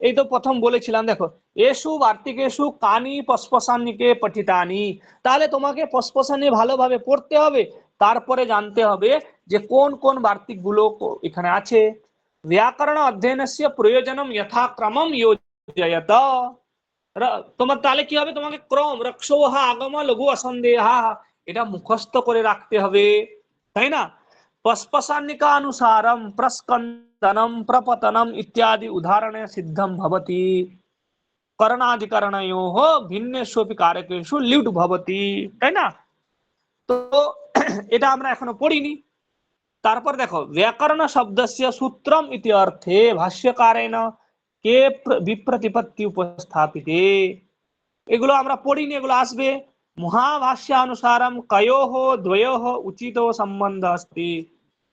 এই তো প্রথম বলেছিলাম, দেখো এসু বার্তিকেশু কানি পস্পসান্নিকে পঠিতানি, তাহলে তোমাকে পস্পসানি ভালোভাবে পড়তে হবে, তারপরে জানতে হবে যে কোন কোন বার্তিক গুলো এখানে আছে। ব্যাকরণ অধ্যয়নস্য প্রয়োজনম যথাক্রমম যোজয়ত, তোমার তাহলে কি হবে, তোমাকে ক্রম রক্ষোহা আগম লঘু অসন্দেহা এটা মুখস্থ করে রাখতে হবে, তাই না। পস্পসান্নিকা অনুসারম প্রস্কন্দনম প্রপতনম ইত্যাদি উদাহরণে সিদ্ধম ভবতি, করণাধিকরণয়োঃ ভিন্নেষ্বপি কারকেষু লিট ভবতি, তাই না। তো এটা আমরা এখনো পড়িনি। তারপর দেখো ব্যাকরণ শব্দস্য সূত্রম ইতি অর্থে ভাষ্যকারেণ কে বিপ্রতিপত্তি উপস্থাপিতে, এগুলো আমরা পড়িনি, এগুলো আসবে। মহাভাষ্যানুসারম কয়োঃ দ্বয়োঃ উচিত সম্বন্ধ अस्ति,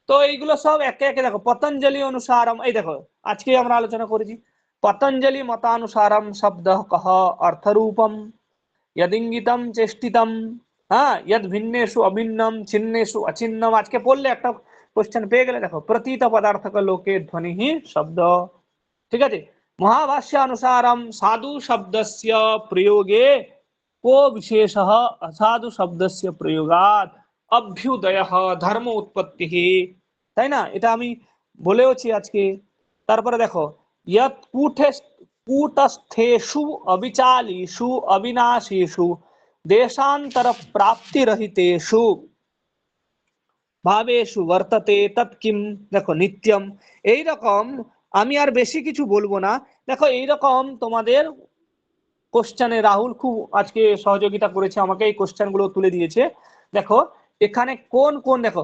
তো এইগুলো সব একে একে দেখো। পতঞ্জলি অনুসারম, এই দেখো আজকে আমরা আলোচনা করেছি পতঞ্জলি মতানুসারম শব্দ কহ অর্থরূপম यदिंगितम चेष्टितम, हाँ यद भिन्नेषु अभिन्नम छिन्नेषु अचिन्नम, আজকে পড়লে একটা কোশ্চেন পেয়ে গেলে দেখো প্রতীত পদার্থক লোকে ধ্বনি হি শব্দ, ঠিক আছে। মহাভাষ্যানুসারম সাধু শব্দস্য প্রয়োগে को विशेषः असाधु शब्दस्य प्रयोगात् अभ्युदयः धर्म उत्पत्ति, তাই না, এটা আমি বলেওছি আজকে। তারপরে দেখো यत् कूटस्थेषु अविचालीषु अविनाशीषु देशांतर प्राप्ति रहितेषु भावेषु वर्तते तत्किम, দেখো নিত্যম। এই রকম আমি আর বেশি কিছু বলবো না, দেখো এই রকম তোমাদের কোশ্চেনে রাহুল খুব আজকে সহযোগিতা করেছে আমাকে, এই কোশ্চেন গুলো তুলে দিয়েছে। দেখো এখানে কোন কোন, দেখো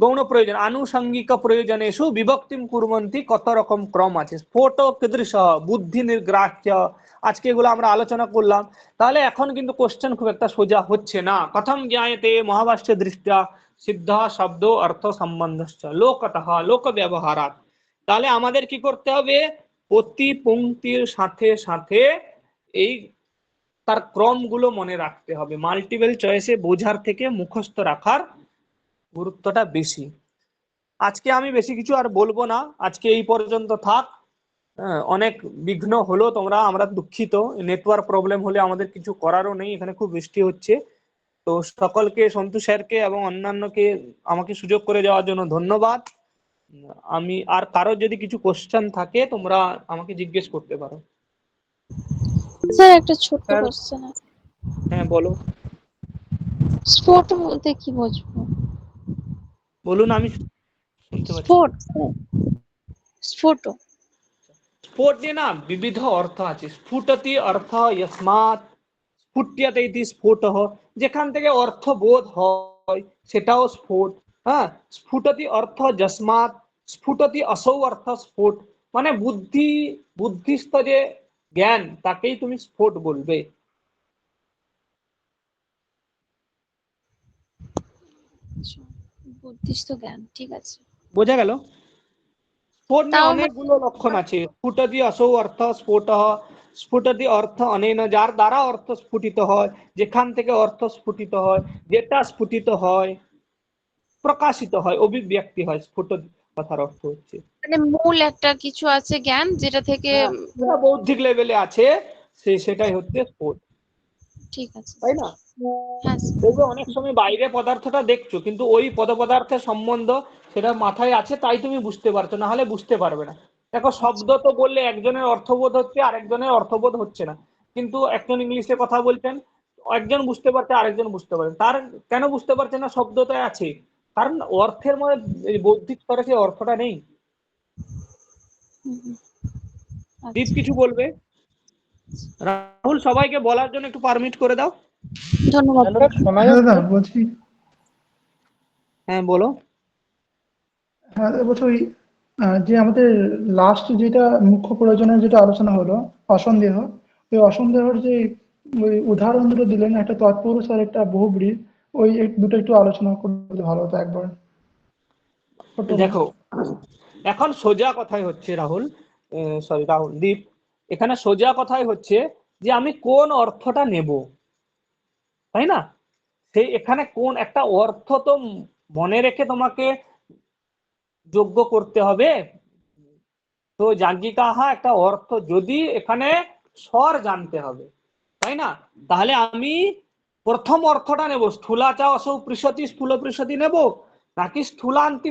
গৌণ প্রয়োজন আনুষঙ্গিক প্রয়োজনেষু বিভক্তিম কুর্বন্তি, কত রকম ক্রম আছে। স্ফোট কীদৃশ বুদ্ধি নির্গ্রাহ্য, আজকে এগুলো আমরা আলোচনা করলাম। তাহলে এখন কিন্তু কোশ্চেন খুব একটা সোজা হচ্ছে না। কথম জ্ঞায়তে মহাভাষ্য দৃষ্টা সিদ্ধ শব্দ অর্থ সম্বন্ধশ্চ লোকতঃ লোক ব্যবহারাৎ, তাহলে আমাদের কি করতে হবে, প্রতি পংক্তির সাথে সাথে এই তার ক্রমগুলো মনে রাখতে হবে। মাল্টিপল চয়েসে বোঝার থেকে মুখস্থ রাখার গুরুত্বটা বেশি। আজকে আমি বেশি কিছু আর বলবো না, আজকে এই পর্যন্ত থাক। অনেক বিঘ্ন হলো, তোমরা আমরা দুঃখিত, নেটওয়ার্ক প্রবলেম হলে আমাদের কিছু করারও নেই, এখানে খুব বৃষ্টি হচ্ছে। তো সকলকে, সন্তু স্যারকে এবং অন্যান্যকে আমাকে সুযোগ করে দেওয়ার জন্য ধন্যবাদ। আমি আর কারোর যদি কিছু কোশ্চেন থাকে তোমরা আমাকে জিজ্ঞেস করতে পারো। স্যার একটা ছোট কোশ্চেন আছে। হ্যাঁ বলো। স্পোর্ট বলতে কি বুঝবো? বলুন, আমি শুনতে পাচ্ছি। স্পোর্ট, স্ফোট, স্ফোট দিয়ে না বিবিধ অর্থ আছে। স্ফুটতি অর্থ যস্মাৎ স্ফুট্যতে ইতি স্ফোটঃ, যেখান থেকে অর্থ বোধ হয় সেটাও স্ফোট। হ্যাঁ, স্ফুটতি অর্থ যস্মাৎ স্ফুটতি অসৌ অর্থ স্ফোট, মানে বুদ্ধিস্থ যে জ্ঞান তাকেই তুমি স্ফোট বলবে। বুদ্ধিস্ত জ্ঞান, ঠিক আছে, বোঝা গেল। স্ফোট নিয়ে তাও অনেকগুলো লক্ষণ আছে। স্ফুটতি অসৌ অর্থ স্ফোটঃ, স্ফুটতি অর্থ অনেন, যার দ্বারা অর্থ স্ফুটিত হয়, যেখান থেকে অর্থ স্ফুটিত হয়, যেটা স্ফুটিত হয়, প্রকাশিত হয়, অভিব্যক্তি হয়। স্ফুট কথার অর্থ হচ্ছে মানে মূল একটা কিছু আছে জ্ঞান যেটা থেকে, যেটা বৌদ্ধিক লেভেলে আছে, সেটাই হচ্ছে স্ফোট, ঠিক আছে, তাই না। হ্যাঁ দেখবে অনেক সময় বাইরে পদার্থটা দেখছো কিন্তু ওই পদার্থের সম্বন্ধ সেটা মাথায় আছে, তাই তুমি বুঝতে পারছো, না হলে বুঝতে পারবে না। দেখো শব্দ তো বললে একজনের অর্থবোধ হচ্ছে, আরেকজনের অর্থবোধ হচ্ছে না। কিন্তু একজন ইংলিশে কথা বলছেন, একজন বুঝতে পারছে, আরেকজন বুঝতে পারছে। তার কেন বুঝতে পারছে না? শব্দটা আছে, কারণ অর্থের মধ্যে বৌদ্ধিক স্তরে সেই অর্থটা নেই। দীপ কিছু বলবে? রাহুল, সবাইকে বলার জন্য একটু পারমিট করে দাও। ধন্যবাদ। দাদা বলছি, হ্যাঁ বলো। হ্যাঁ বলছি ওই যে আমাদের লাস্ট যেটা মুখ্য প্রয়োজনের যেটা আলোচনা হলো অসন্দেহ, ওই অসন্দেহর যে ওই উদাহরণ দুটো দিলেন, একটা তৎপুরুষ আর একটা বহুব্রী, ওই দুটো একটু আলোচনা করলে ভালো হতো একবার। দেখো এখন সোজা কথাই হচ্ছে রাহুল, দীপ, এখানে সোজা কথাই হচ্ছে যে আমি কোন অর্থটা নেব, তাই না। সেই এখানে কোন একটা অর্থ তো মনে রেখে তোমাকে যোগ্য করতে হবে, তো যাজ্ঞিকাহা একটা অর্থ, যদি এখানে স্বর জানতে হবে, তাই না? তাহলে আমি প্রথম অর্থটা নেব, স্থূলাচা অসৌ পৃষতি স্থূল পৃষতি নেব, নাকি স্থূলান্তি